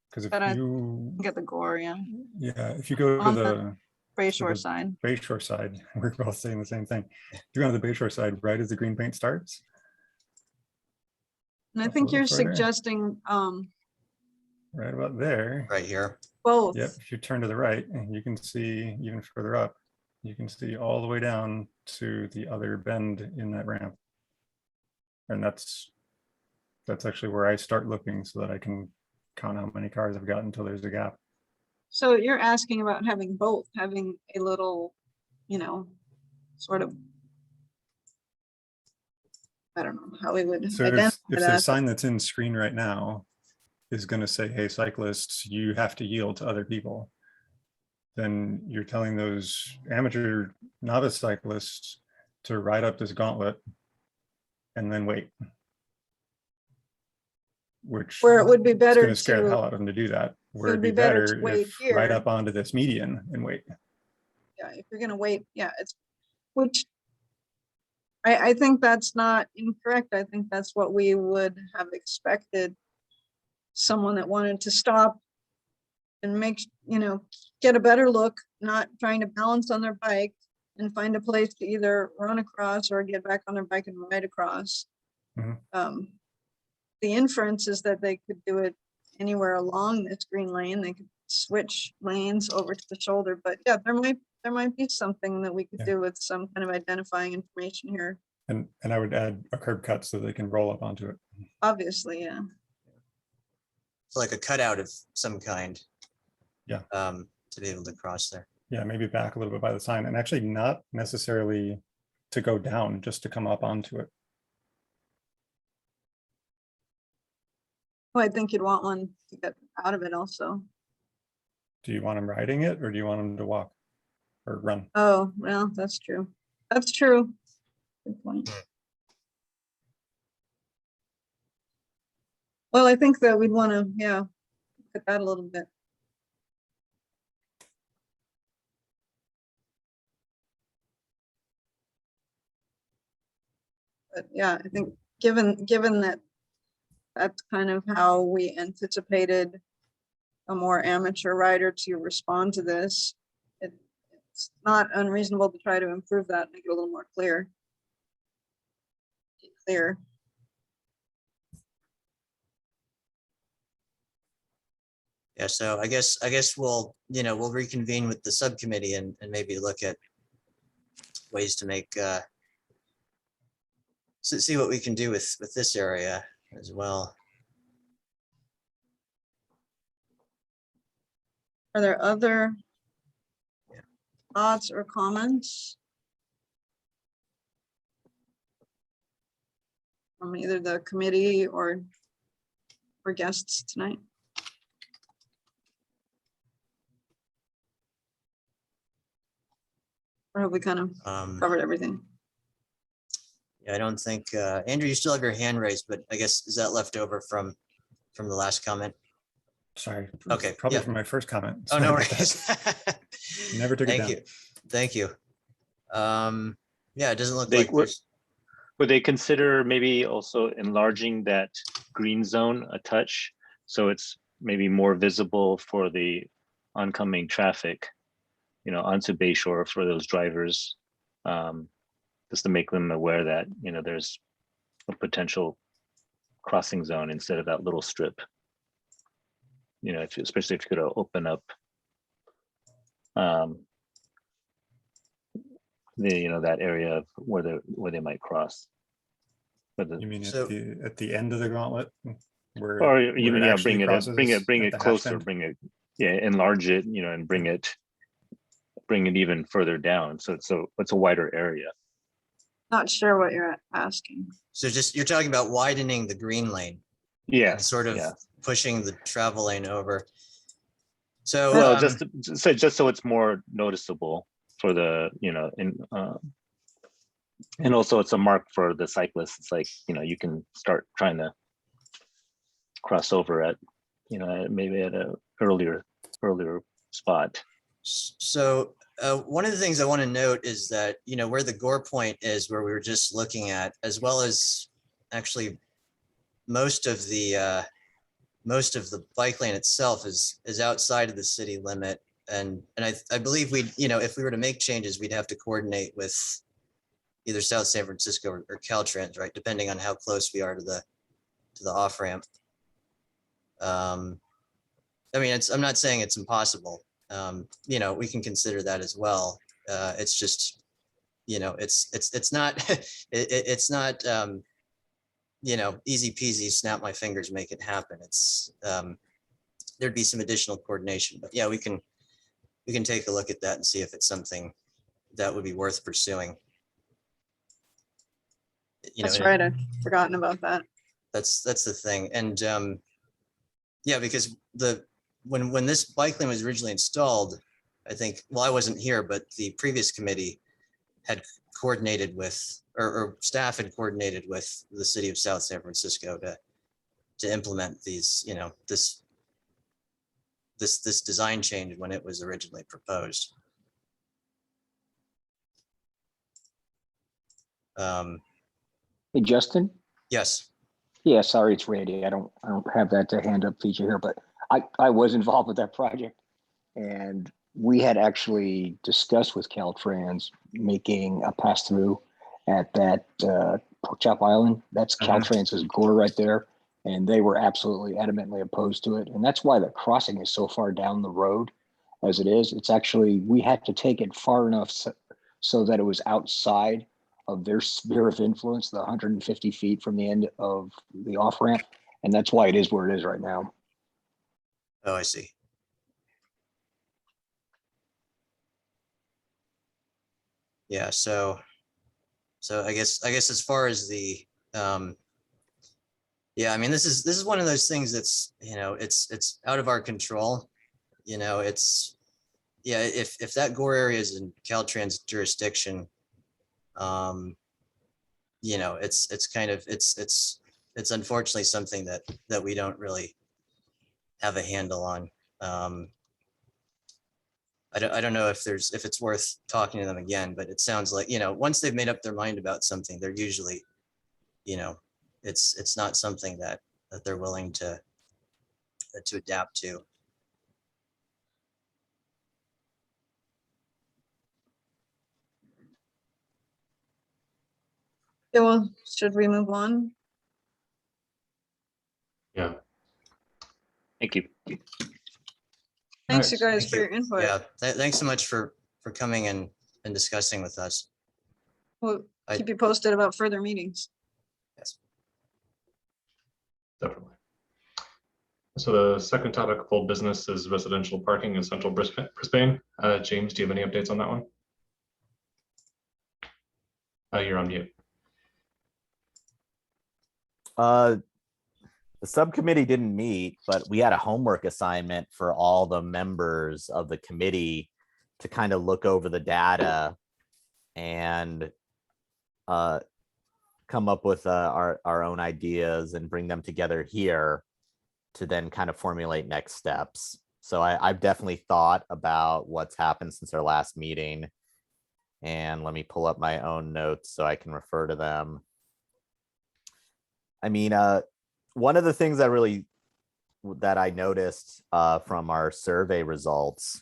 Because if But I you, get the Gore, yeah, if you go to On the Bayshore the- side. Bayshore side, we're both saying the same thing. If you go to the Bayshore side, right as the green paint starts. And I a think little you're further. suggesting Right about there. Right here. both. Yep, if you turn to the right, and you can see even further up, you can see all the way down to the other bend in that ramp. And that's actually where I start looking so that I can count how many cars I've got until there's a gap. So you're asking about having both, having a little, sort of, I don't know how we would So identify if the that. sign that's in screen right now is going to say, hey, cyclists, you have to yield to other people, then you're telling those amateur novice cyclists to ride up this gauntlet and then wait. Where it would be it's better going to scare the to, hell out of them to do that. Where it'd be be better to better wait if right here. up onto this median and wait. yeah, if you're gonna wait, which I think that's not incorrect. I think that's what we would have expected. Someone that wanted to stop and get a better look, not trying to balance on their bike and find a place to either run across or get back on their bike and ride across. Mhm. The inference is that they could do it anywhere along this green lane. They could switch lanes over to the shoulder, but yeah, there might be something that we could Yeah. do with some kind of identifying information here. And I would add a curb cut so they can roll up onto it. Obviously, yeah. It's like a cutout of some kind. Yeah. To be able to cross there. Yeah, maybe back a little bit by the sign, and actually not necessarily to go down, just to come up onto it. Well, I think you'd want one to get out of it also. Do you want them riding it, or do you want them to walk or run? Oh, well, that's true. That's true. Good point. Well, I think that we'd want to, look at that a little bit. But yeah, I think given that that's kind of how we anticipated a more amateur rider to respond to this, it's not unreasonable to try to improve that, make it a little more clear. Yeah, so I guess we'll, we'll reconvene with the subcommittee and maybe look at ways to make, see what we can do with this area as well. Are there other thoughts or comments from either the committee or guests tonight? Or have we kind of covered everything? Yeah, I don't think, Andrew, you still have your hand raised, but I guess, is that left over from the last comment? Sorry. Okay, Probably yeah. from my first comment. Oh, Sorry no about worries. that. Never took it Thank down. you. Thank you. Yeah, it doesn't look They like there's, would they consider maybe also enlarging that green zone a touch so it's maybe more visible for the oncoming traffic, onto Bayshore for those drivers, just to make them aware that there's a potential crossing zone instead of that little strip. Especially if you could open up that area where they might cross. You mean So- at the end of the gauntlet? Or even bring it closer, enlarge it, and bring it even further down. So it's a wider area. Not sure what you're asking. so you're talking about widening the green lane. Yeah. And sort of yeah. pushing the travel lane over. So, Well, just so it's more noticeable for the, and also it's a mark for the cyclists. It's like, you can start trying to cross over at, maybe at a earlier spot. so one of the things I want to note is that, where the gore point is, where we were just looking at, as well as actually most of the bike lane itself is outside of the city limit. And I believe if we were to make changes, we'd have to coordinate with either South San Francisco or Caltrans, right? Depending on how close we are to the off ramp. I mean, I'm not saying it's impossible. We can consider that as well. It's just, it's not, it's not, easy peasy, snap my fingers, make it happen. It's, there'd be some additional coordination, but yeah, we can take a look at that and see if it's something that would be worth pursuing. That's right. I'd forgotten about that. That's the thing. And yeah, because when this bike lane was originally installed, I think, well, I wasn't here, but the previous committee had coordinated with, or staff had coordinated with the city of South San Francisco to implement these, this design change when it was originally proposed. Hey, Justin. Yes. Yeah, sorry, it's Randy. I don't have that hand up feature here, but I was involved with that project, and we had actually discussed with Caltrans making a pass through at that Pork Chop Island. That's Caltrans's gore right there, and they were absolutely adamantly opposed to it, and that's why the crossing is so far down the road as it is. It's actually, we had to take it far enough so that it was outside of their sphere of influence, the 150 feet from the end of the off ramp. And that's why it is where it is right now. Oh, I see. Yeah, so I guess as far as the, yeah, I mean, this is one of those things that's, it's out of our control. It's, yeah, if that gore area is in Caltrans jurisdiction, it's kind of, it's unfortunately something that we don't really have a handle on. I don't know if it's worth talking to them again, but it sounds like, once they've made up their mind about something, they're usually, it's not something that they're willing to adapt to. Yeah, well, should we move on? Yeah. Thank you. Thanks, you Alright, guys, Thank for you. your input. Yeah, thanks so much for coming and discussing with us. We'll I- keep you posted about further meetings. Yes. Definitely. So the second topic of old business is residential parking in central Brisbane. James, do you have any updates on that one? You're on mute. The subcommittee didn't meet, but we had a homework assignment for all the members of the committee to kind of look over the data and come up with our own ideas and bring them together here to then kind of formulate next steps. So I've definitely thought about what's happened since our last meeting. And let me pull up my own notes so I can refer to them. I mean, one of the things that I noticed from our survey results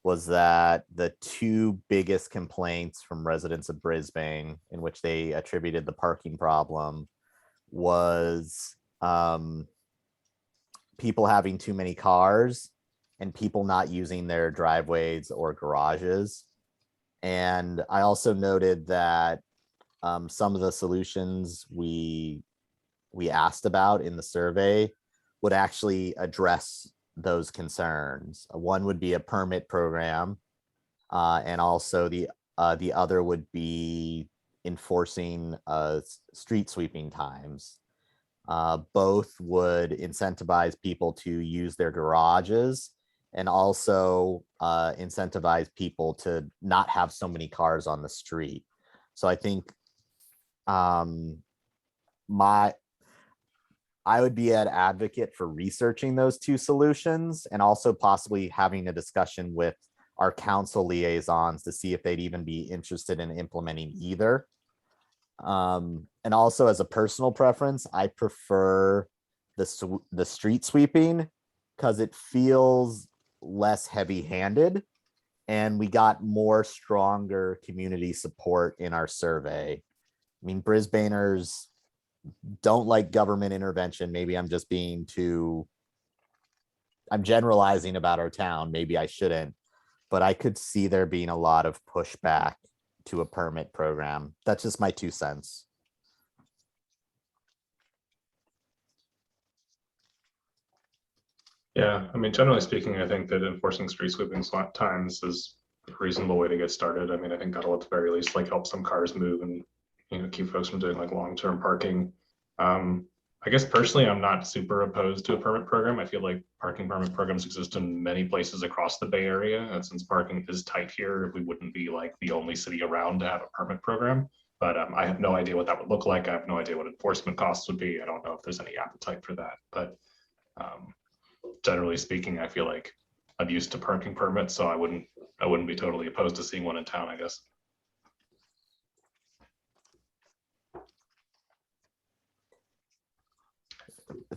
was that the two biggest complaints from residents of Brisbane, in which they attributed the parking problem, was people having too many cars and people not using their driveways or garages. And I also noted that some of the solutions we asked about in the survey would actually address those concerns. One would be a permit program, and also the other would be enforcing street sweeping times. Both would incentivize people to use their garages and also incentivize people to not have so many cars on the street. So I think I would be an advocate for researching those two solutions and also possibly having a discussion with our council liaisons to see if they'd even be interested in implementing either. And also, as a personal preference, I prefer the street sweeping because it feels less heavy-handed, and we got more stronger community support in our survey. I mean, Brisbaners don't like government intervention. Maybe I'm just I'm generalizing about our town. Maybe I shouldn't, but I could see there being a lot of pushback to a permit program. That's just my 2 cents. Yeah, I mean, generally speaking, I think that enforcing street sweeping times is a reasonable way to get started. I mean, I think that'll at the very least like help some cars move and, you know, keep folks from doing like long-term parking. I guess personally, I'm not super opposed to a permit program. I feel like parking permit programs exist in many places across the Bay Area. And since parking is tight here, we wouldn't be like the only city around to have a permit program. But I have no idea what that would look like. I have no idea what enforcement costs would be. I don't know if there's any appetite for that. But generally speaking, I feel like I'm used to parking permits, so I wouldn't be totally opposed to seeing one in town, I guess.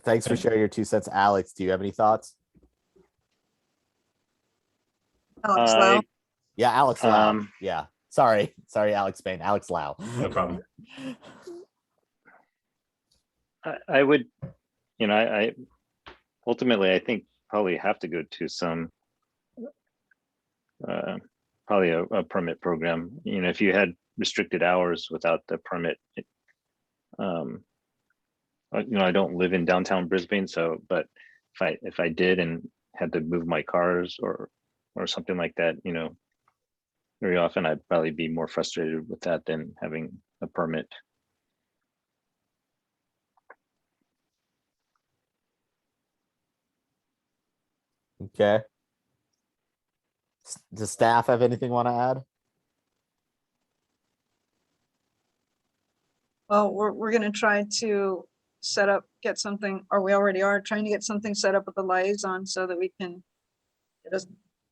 Thanks for sharing your 2 cents. Alex, do you have any thoughts? Alex Lau. Yeah, Alex Lau. Yeah. Sorry, Alex Bain. Alex Lau. No problem. I would, you know, I ultimately, I think probably have to go to some, probably a permit program. You know, if you had restricted hours without the permit, you know, I don't live in downtown Brisbane, so, but if I did and had to move my cars or something like that, you know, very often I'd probably be more frustrated with that than having a permit. Okay. Does staff have anything want to add? Well, we're gonna try to get something, or we already are trying to get something set up with the liaison so that we can get us,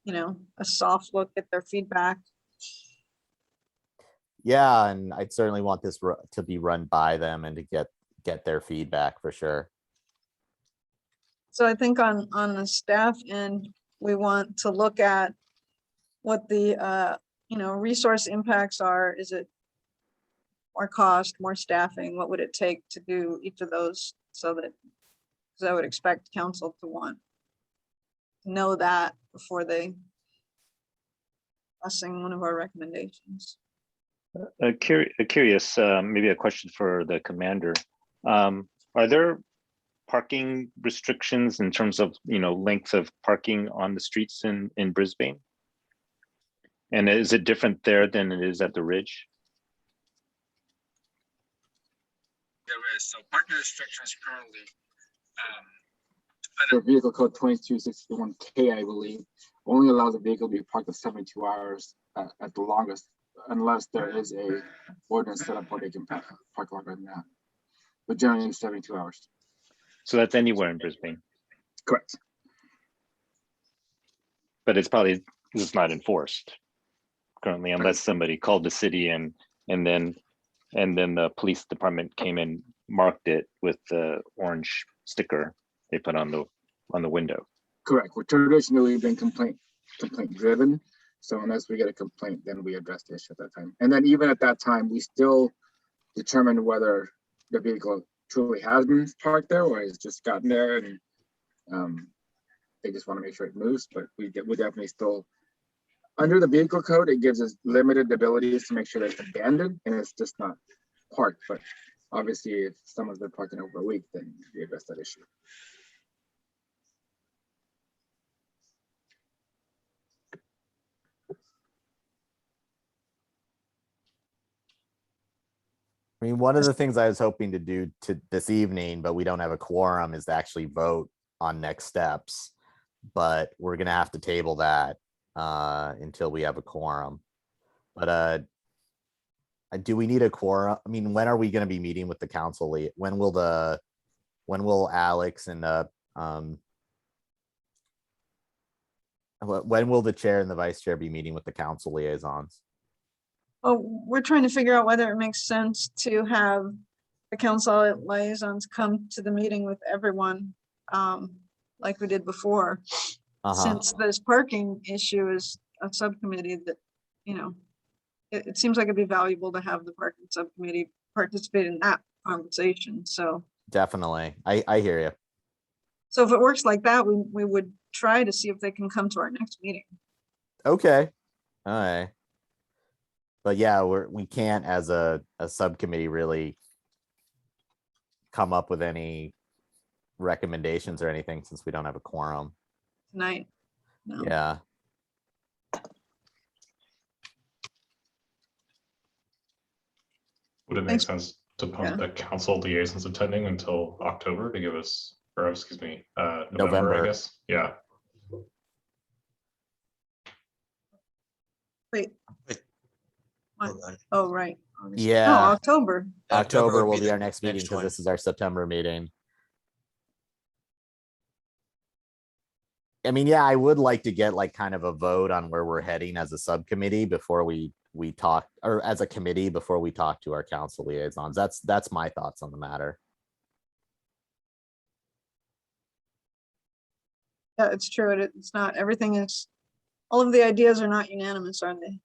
you know, a soft look at their feedback. Yeah, and I'd certainly want this to be run by them and to get their feedback for sure. So I think on the staff end, we want to look at what the you know, resource impacts are. Is it more cost, more staffing? What would it take to do each of those, so that, because I would expect council to want to know that before they passing one of our recommendations. Curious, maybe a question for the commander. Are there parking restrictions in terms of, length of parking on the streets in Brisbane? And is it different there than it is at the Ridge? There is. So parking restrictions currently under vehicle code 2261K, I believe, only allows a vehicle to be parked for 72 hours at the longest, unless there is a ordinance set up where they can park longer than that. But generally 72 hours. So that's anywhere in Brisbane, Correct. but it's not enforced currently, unless somebody called the city and then the police department came and marked it with the orange sticker they put on the window. Correct. We're traditionally been complaint driven. So unless we get a complaint, then we address the issue at that time. And then even at that time, we still determine whether the vehicle truly has been parked there or has just gotten there and they just want to make sure it moves. But we definitely still, under the vehicle code, it gives us limited abilities to make sure that it's abandoned and it's just not parked. But obviously, if someone's been parking over a week, then we address that issue. I mean, one of the things I was hoping to do this evening, but we don't have a quorum, is to actually vote on next steps. But we're gonna have to table that until we have a quorum. But do we need a quorum? I mean, when are we gonna be meeting with the council? When will Alex and when will the chair and the vice chair be meeting with the council liaisons? Oh, we're trying to figure out whether it makes sense to have the council liaisons come to the meeting with everyone, like we did before. Since this parking issue is a subcommittee that, it seems like it'd be valuable to have the parking subcommittee participate in that conversation. So Definitely, I hear you. so if it works like that, we would try to see if they can come to our next meeting. Okay, all right. But yeah, we can't as a subcommittee really come up with any recommendations or anything since we don't have a quorum. Tonight. No. Yeah. Would it make sense to pump the council liaisons attending until October to give us, or excuse me, November, I guess? Yeah. Wait. Hold on. Oh, right. Yeah. No, October. October will would be our next meeting because one. this is our September meeting. I mean, yeah, I would like to get like kind of a vote on where we're heading as a subcommittee before we talk, or as a committee before we talk to our council liaisons. That's my thoughts on the matter. Yeah, it's true. It's not, everything is, all of the ideas are not unanimous, are they?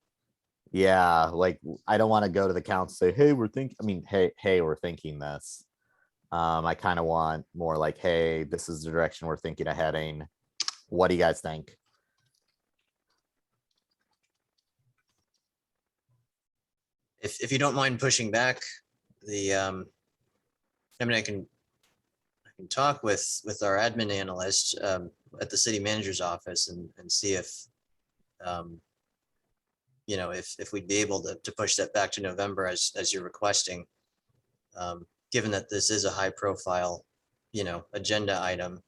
Yeah, like I don't want to go to the council and say, hey, we're thinking this. I kind of want more like, hey, this is the direction we're thinking of heading. What do you guys think? If you don't mind pushing back I can talk with our admin analyst at the city manager's office and see if if we'd be able to push that back to November as you're requesting, given that this is a high profile, agenda item,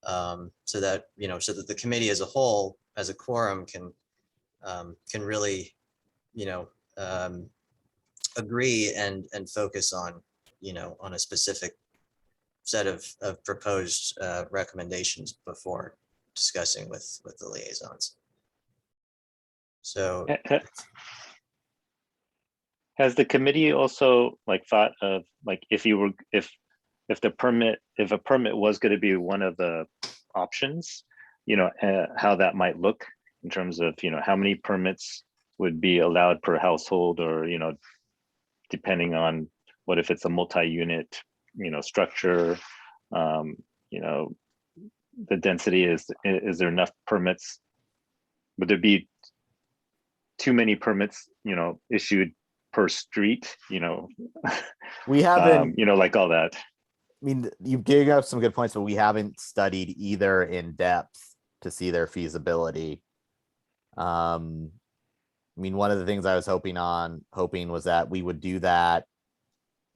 so that the committee as a whole, as a quorum, can really, agree and focus on, on a specific set of proposed recommendations before discussing with the liaisons. So has the committee also thought of if a permit was going to be one of the options, how that might look in terms of how many permits would be allowed per household, or depending on what if it's a multi-unit structure, the density is there enough permits? Would there be too many permits, issued per street, We haven't, like all that. I mean, you dig up some good points, but we haven't studied either in depth to see their feasibility. I mean, one of the things I was hoping was that we would do that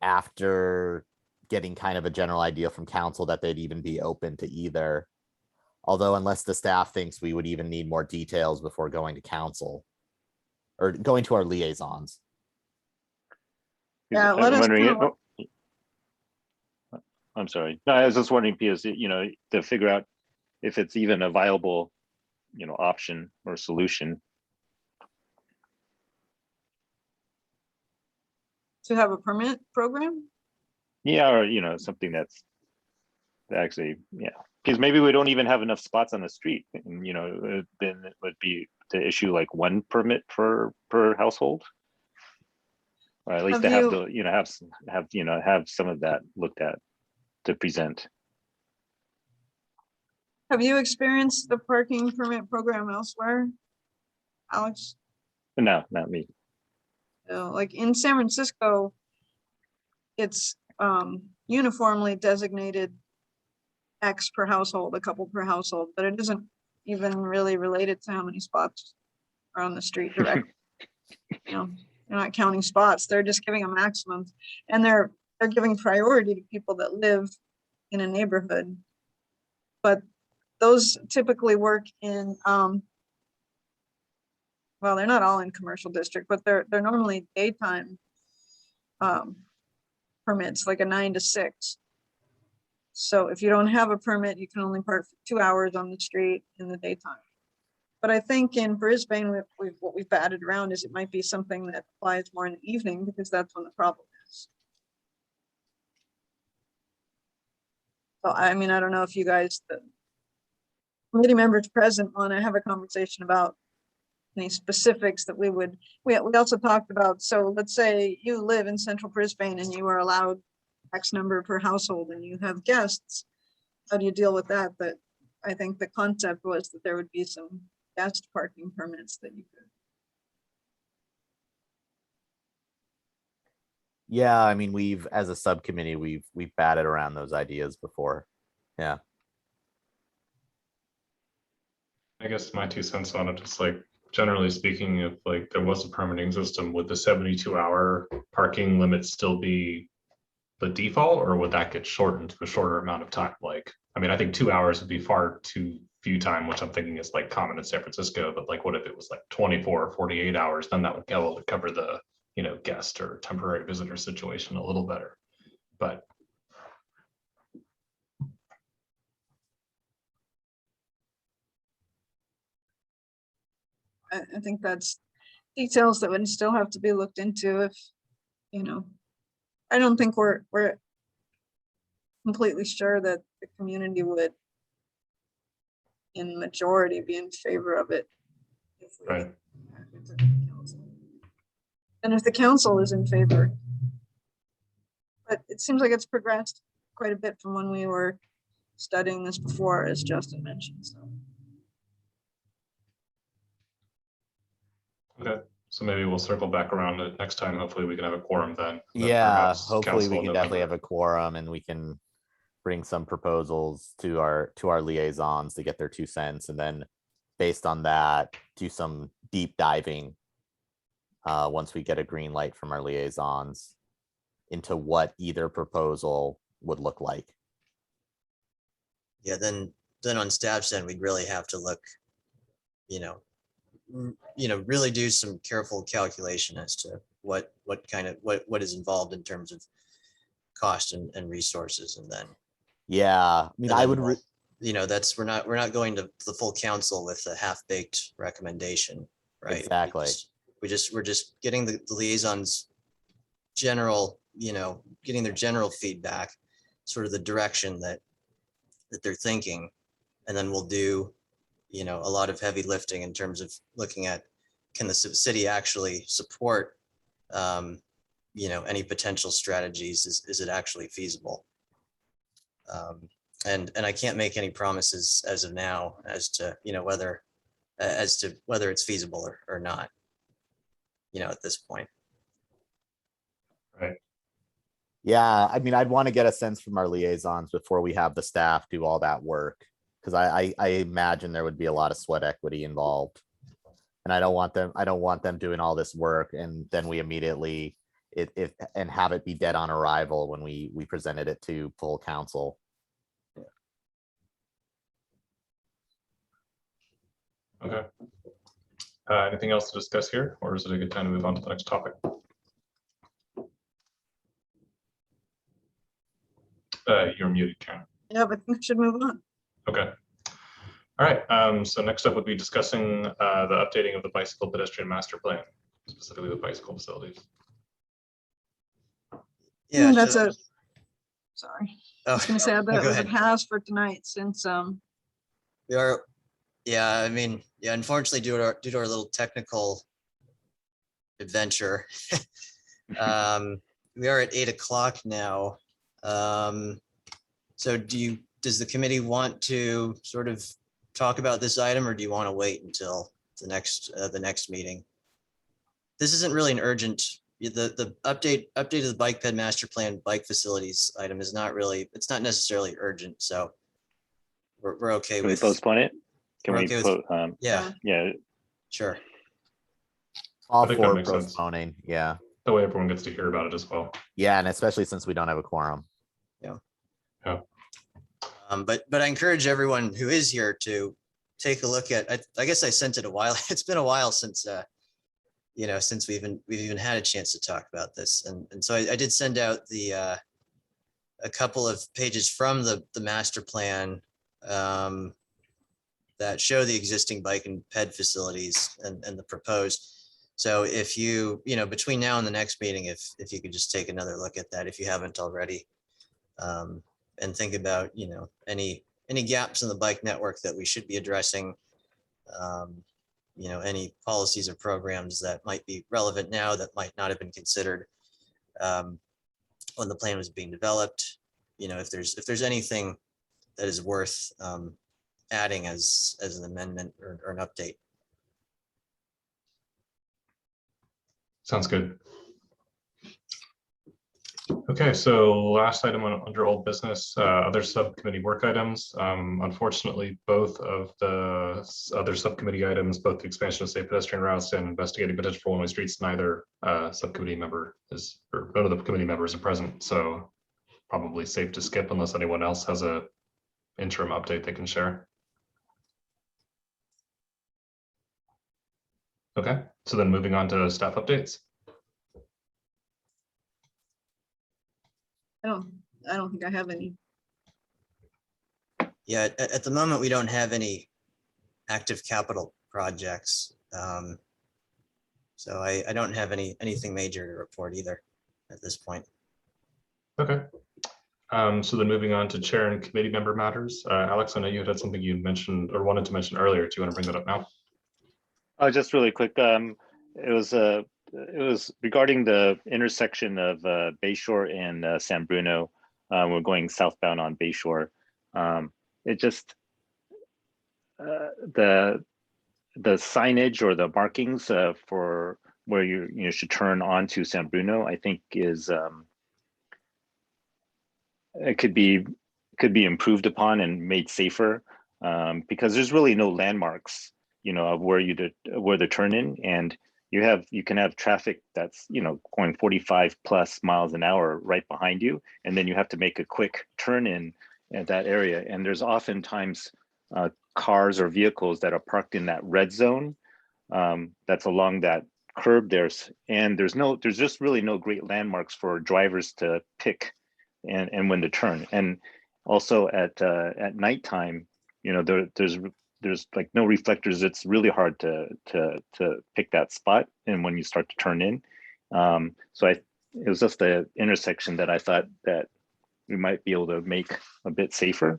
after getting kind of a general idea from council that they'd even be open to either. Although unless the staff thinks we would even need more details before going to council or going to our liaisons. Yeah, I'm let us wondering know. I'm sorry. No, I was just wondering because, to figure out if it's even a viable, option or solution. To have a permit program? Yeah, or, something that's actually, yeah. Because maybe we don't even have enough spots on the street, and then it would be to issue like one permit per household, or at least Have to have you- the have some of that looked at to present. Have you experienced the parking permit program elsewhere, Alex? No, not me. Like in San Francisco, it's uniformly designated X per household, a couple per household, but it isn't even really related to how many spots are on the street direct. They're not counting spots, they're just giving a maximum, and they're giving priority to people that live in a neighborhood. But those typically work in well, they're not all in commercial district, but they're normally daytime permits, like a 9 to 6. So if you don't have a permit, you can only park for 2 hours on the street in the daytime. But I think in Brisbane, what we've batted around is it might be something that applies more in the evening, because that's when the problem is. So I mean, I don't know if you guys, the committee members present, want to have a conversation about any specifics that we also talked about. So let's say you live in central Brisbane and you are allowed X number per household and you have guests. How do you deal with that? But I think the concept was that there would be some guest parking permits that you could. Yeah, I mean, as a subcommittee, we've batted around those ideas before. Yeah. I guess my 2 cents on it is like, generally speaking, if like there was a permitting system, would the 72-hour parking limit still be the default, or would that get shortened to a shorter amount of time? Like, I mean, I think 2 hours would be far too few time, which I'm thinking is like common in San Francisco, but like, what if it was like 24 or 48 hours? Then that would be able to cover the, guest or temporary visitor situation a little better. But I think that's details that would still have to be looked into. If I don't think we're completely sure that the community would in majority be in favor of it. If we right. get back into the council. And if the council is in favor, but it seems like it's progressed quite a bit from when we were studying this before, as Justin mentioned. So. Okay, so maybe we'll circle back around it next time. Hopefully we can have a quorum then. Yeah, Perhaps hopefully we council can in definitely have November. a quorum and we can bring some proposals to our liaisons to get their 2 cents, and then based on that, do some deep diving once we get a green light from our liaisons into what either proposal would look like. Yeah, then on staff's end, we'd really have to look, really do some careful calculation as to what is involved in terms of cost and resources, and then. Yeah, I mean, I would. That's we're not going to the full council with a half-baked recommendation, right? Exactly. We're just getting the liaisons general, getting their general feedback, sort of the direction that they're thinking, and then we'll do, a lot of heavy lifting in terms of looking at, can the city actually support, any potential strategies? Is it actually feasible? And I can't make any promises as of now as to, whether it's feasible or not, at this point. Right. Yeah, I mean, I'd want to get a sense from our liaisons before we have the staff do all that work, because I imagine there would be a lot of sweat equity involved. And I don't want them doing all this work and then we immediately and have it be dead on arrival when we presented it to full council. Okay. Anything else to discuss here, or is it a good time to move on to the next topic? You're muted, Karen. Yeah, but we should move on. Okay. All right. So next up would be discussing the updating of the bicycle pedestrian master plan, specifically the bicycle facilities. Yeah, that's so- sorry. Oh, I was gonna say, I bet go it was a ahead. pass for tonight since, We are, yeah, I mean, yeah, unfortunately, due to our little technical adventure, we are at 8 o'clock now. So does the committee want to sort of talk about this item, or do you want to wait until the next meeting? This isn't really an urgent, the update of the bike ped master plan bike facilities item is not really, it's not necessarily urgent, so we're okay Can we with. postpone it? Can We're we okay with- put, Yeah, yeah, sure. All I think that for makes sense. postponing. Yeah. That way everyone gets to hear about it as well. Yeah. And especially since we don't have a quorum. But I encourage everyone who is here to take a look at, I guess I sent it a while. It's been a while since, since we've even had a chance to talk about this. And so I did send out a couple of pages from the master plan that show the existing bike and ped facilities and the proposed. So if you, between now and the next meeting, if you could just take another look at that, if you haven't already, and think about, any gaps in the bike network that we should be addressing, any policies or programs that might be relevant now that might not have been considered when the plan was being developed. If there's anything that is worth adding as an amendment or an update. Sounds good. Okay, so last item under old business, other subcommittee work items. Unfortunately, both of the other subcommittee items, both the expansion of safe pedestrian routes and investigating potential for one-way streets, neither subcommittee member is, or none of the committee members are present. So probably safe to skip unless anyone else has a interim update they can share. Okay, so then moving on to staff updates. I don't think I have any. Yeah, at the moment, we don't have any active capital projects. So I don't have anything major to report either at this point. Okay. So then moving on to chair and committee member matters. Alex, I know you had something you mentioned or wanted to mention earlier. Do you want to bring that up now? just really quick. It was regarding the intersection of Bayshore and San Bruno. We're going southbound on Bayshore. It just the signage or the markings for where you should turn onto San Bruno, I think is it could be improved upon and made safer, because there's really no landmarks, of where the turn in, and you can have traffic that's going 45 plus miles an hour right behind you, and then you have to make a quick turn in at that area, and there's oftentimes cars or vehicles that are parked in that red zone that's along that curb and there's just really no great landmarks for drivers to pick and when to turn. And also at nighttime, there's like no reflectors. It's really hard to pick that spot and when you start to turn in. So it was just the intersection that I thought that we might be able to make a bit safer.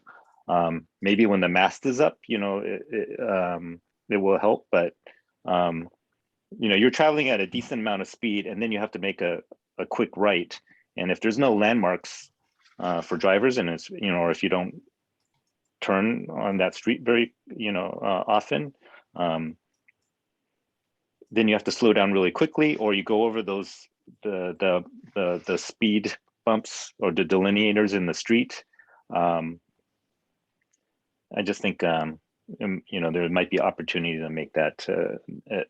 Maybe when the mast is up, it will help, but you're traveling at a decent amount of speed and then you have to make a quick right. And if there's no landmarks for drivers, and it's, or if you don't turn on that street very, often, then you have to slow down really quickly, or you go over those the speed bumps or the delineators in the street. I just think there might be opportunity to make that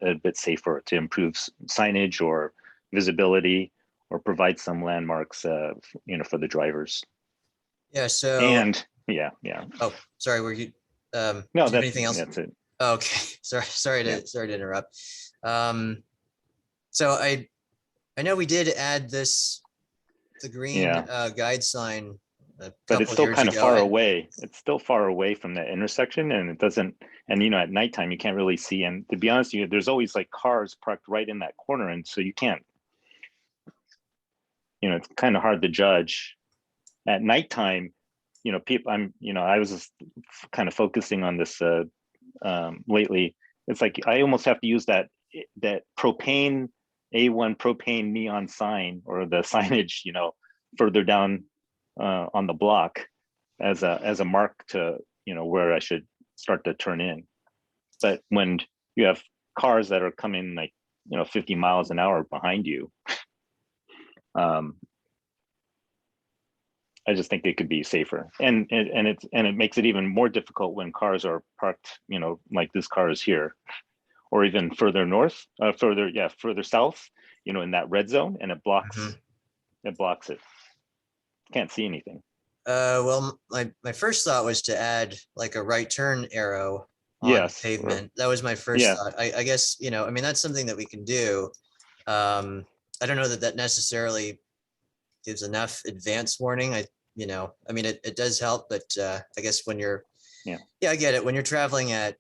a bit safer, to improve signage or visibility, or provide some landmarks, for the drivers. Yeah. So. And yeah. Oh, sorry. Were you? No, do you have that's anything else? That's it. Oh, okay. Sorry to interrupt. So I know we did add the green guide sign. But it's still kind of far away. It's still far away from that intersection, and it doesn't. And at nighttime you can't really see. And to be honest with you, there's always like cars parked right in that corner, and so you can't. It's kind of hard to judge at nighttime. People. I was just kind of focusing on this lately. It's like I almost have to use that propane A1 propane neon sign, or the signage, further down on the block as a mark to where I should start to turn in. But when you have cars that are coming like 50 miles an hour behind you, I just think it could be safer, and it makes it even more difficult when cars are parked, like this car is here, or even further north, further south, in that red zone, and it blocks it. Can't see anything. Well, my first thought was to add like a right turn arrow on pavement. That was my first thought. I guess, that's something that we can do. I don't know that necessarily gives enough advance warning. It does help, but I guess when you're, I get it. When you're traveling at,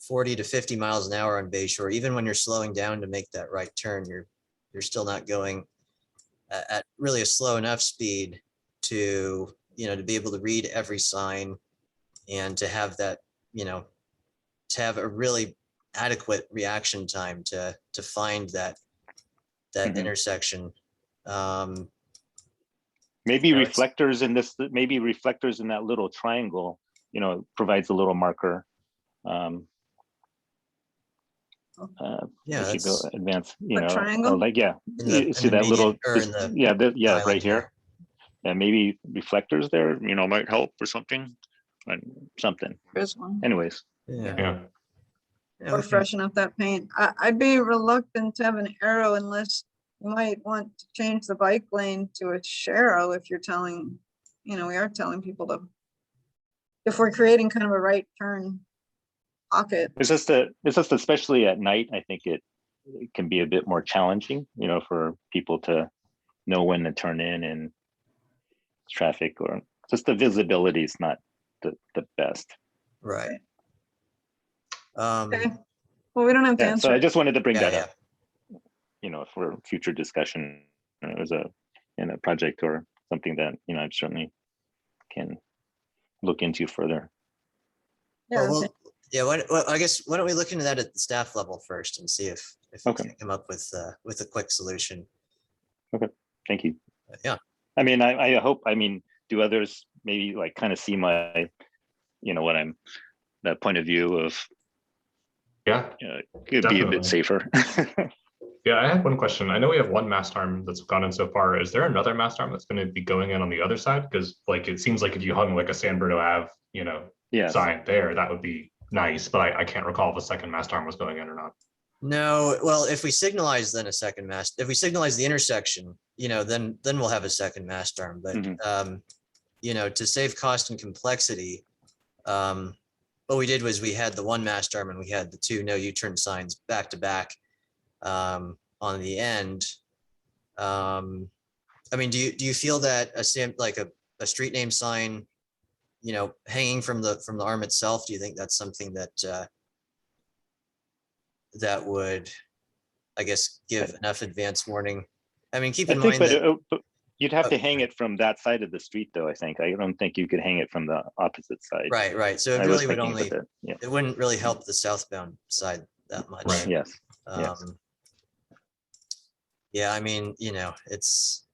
40 to 50 miles an hour on Bayshore, even when you're slowing down to make that right turn, you're still not going at really a slow enough speed to be able to read every sign, and to have that, to have a really adequate reaction time to find that intersection. Maybe reflectors in that little triangle, provides a little marker. If you go advance, triangle? You see that little, right here. And maybe reflectors there, might help or something. There's one. Anyways. Or freshen up that paint. I'd be reluctant to have an arrow unless you might want to change the bike lane to a sharrow if you're telling, we are telling people to, if we're creating kind of a right turn pocket. It's just especially at night, I think it can be a bit more challenging, for people to know when to turn in traffic, or just the visibility is not the best. Right. Okay. Well, we don't have to answer. So I just wanted to bring that up, for future discussion, as a project or something that, I certainly can look into further. Well, I guess why don't we look into that at the staff level first and see if we can come up with a quick solution. Okay, thank you. Yeah. I hope, do others maybe like kind of see my, that point of view of, could be a bit safer. Yeah, I had one question. I know we have one mast arm that's gone in so far. Is there another mast arm that's going to be going in on the other side? Because it seems like if you hung like a San Bernardino Ave, sign there, that would be nice. But I can't recall if a second mast arm was going in or not. No, well, if we signalize then a second mast, if we signalize the intersection, then we'll have a second mast arm. But to save cost and complexity, what we did was we had the one mast arm and we had the two no U-turn signs back to back on the end. Do you feel that a street name sign, hanging from the arm itself, do you think that's something that that would, I guess, give enough advance warning? Keep in mind that you'd have to hang it from that side of the street, though. I don't think you could hang it from the opposite side. Right. So it really would only, it wouldn't really help the southbound side that much. Right. Yes. Yeah, it's,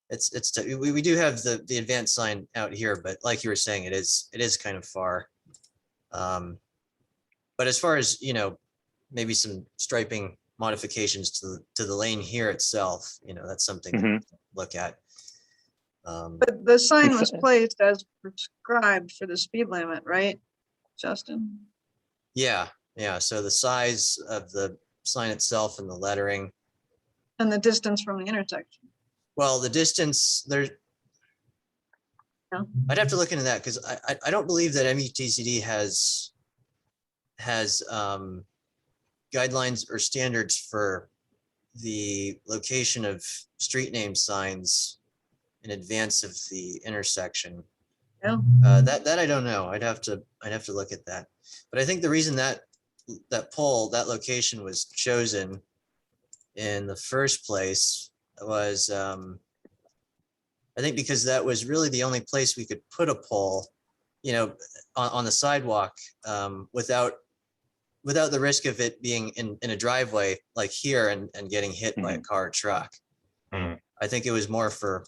we do have the advanced sign out here, but like you were saying, it is kind of far. But as far as, you know, maybe some striping modifications to the lane here itself, you know, that's something to look at. But the sign was placed as prescribed for the speed limit, right, Justin? Yeah, so the size of the sign itself and the lettering. And the distance from the intersection. Well, the distance there. Yeah. I'd have to look into that because I don't believe that MUTCD has guidelines or standards for the location of street name signs in advance of the intersection. Yeah. That I don't know. I'd have to look at that. But I think the reason that that location was chosen in the first place was I think because that was really the only place we could put a pole, you know, on the sidewalk without the risk of it being in a driveway like here and getting hit by a car or truck. I think it was more for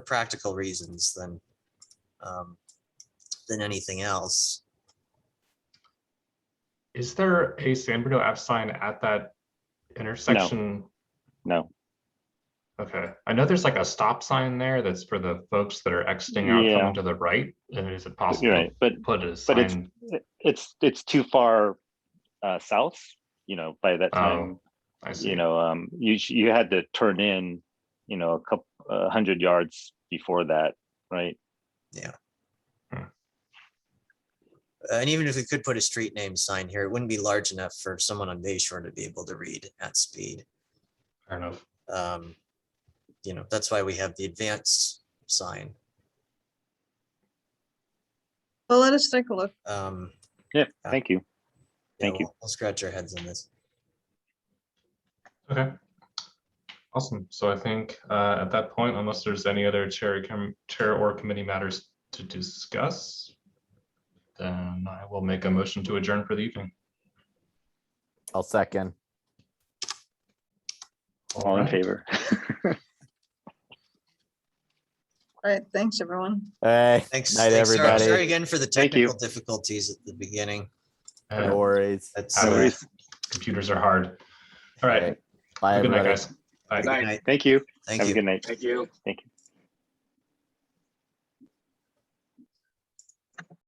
practical reasons than anything else. Is there a San Bruno Ave sign at that intersection? No. Okay, I know there's like a stop sign there that's for the folks that are exiting out coming to the right. And is it possible Right, but to put a sign? it's too far south, you know, by that time. I see. You know, you had to turn in, you know, a couple 100 yards before that, right? Yeah. And even if we could put a street name sign here, it wouldn't be large enough for someone on Bayshore to be able to read at speed. Fair enough. You know, that's why we have the advanced sign. Well, let us take a look. Yeah, thank you. Thank you. We'll scratch our heads on this. Okay. Awesome. So I think at that point, unless there's any other chair or committee matters to discuss, then I will make a motion to adjourn for the evening. I'll second. All in favor. All right, thanks, everyone. Hey, Thanks. night, Thanks, everybody. Sorry again for the Thank you. technical difficulties at the beginning. No worries. That's Have it. Computers are hard. All right. Okay. Bye, Have a good night, everybody. guys. Bye. Good night. Thank you. Thank Have you. a good night. Thank you. Thank you.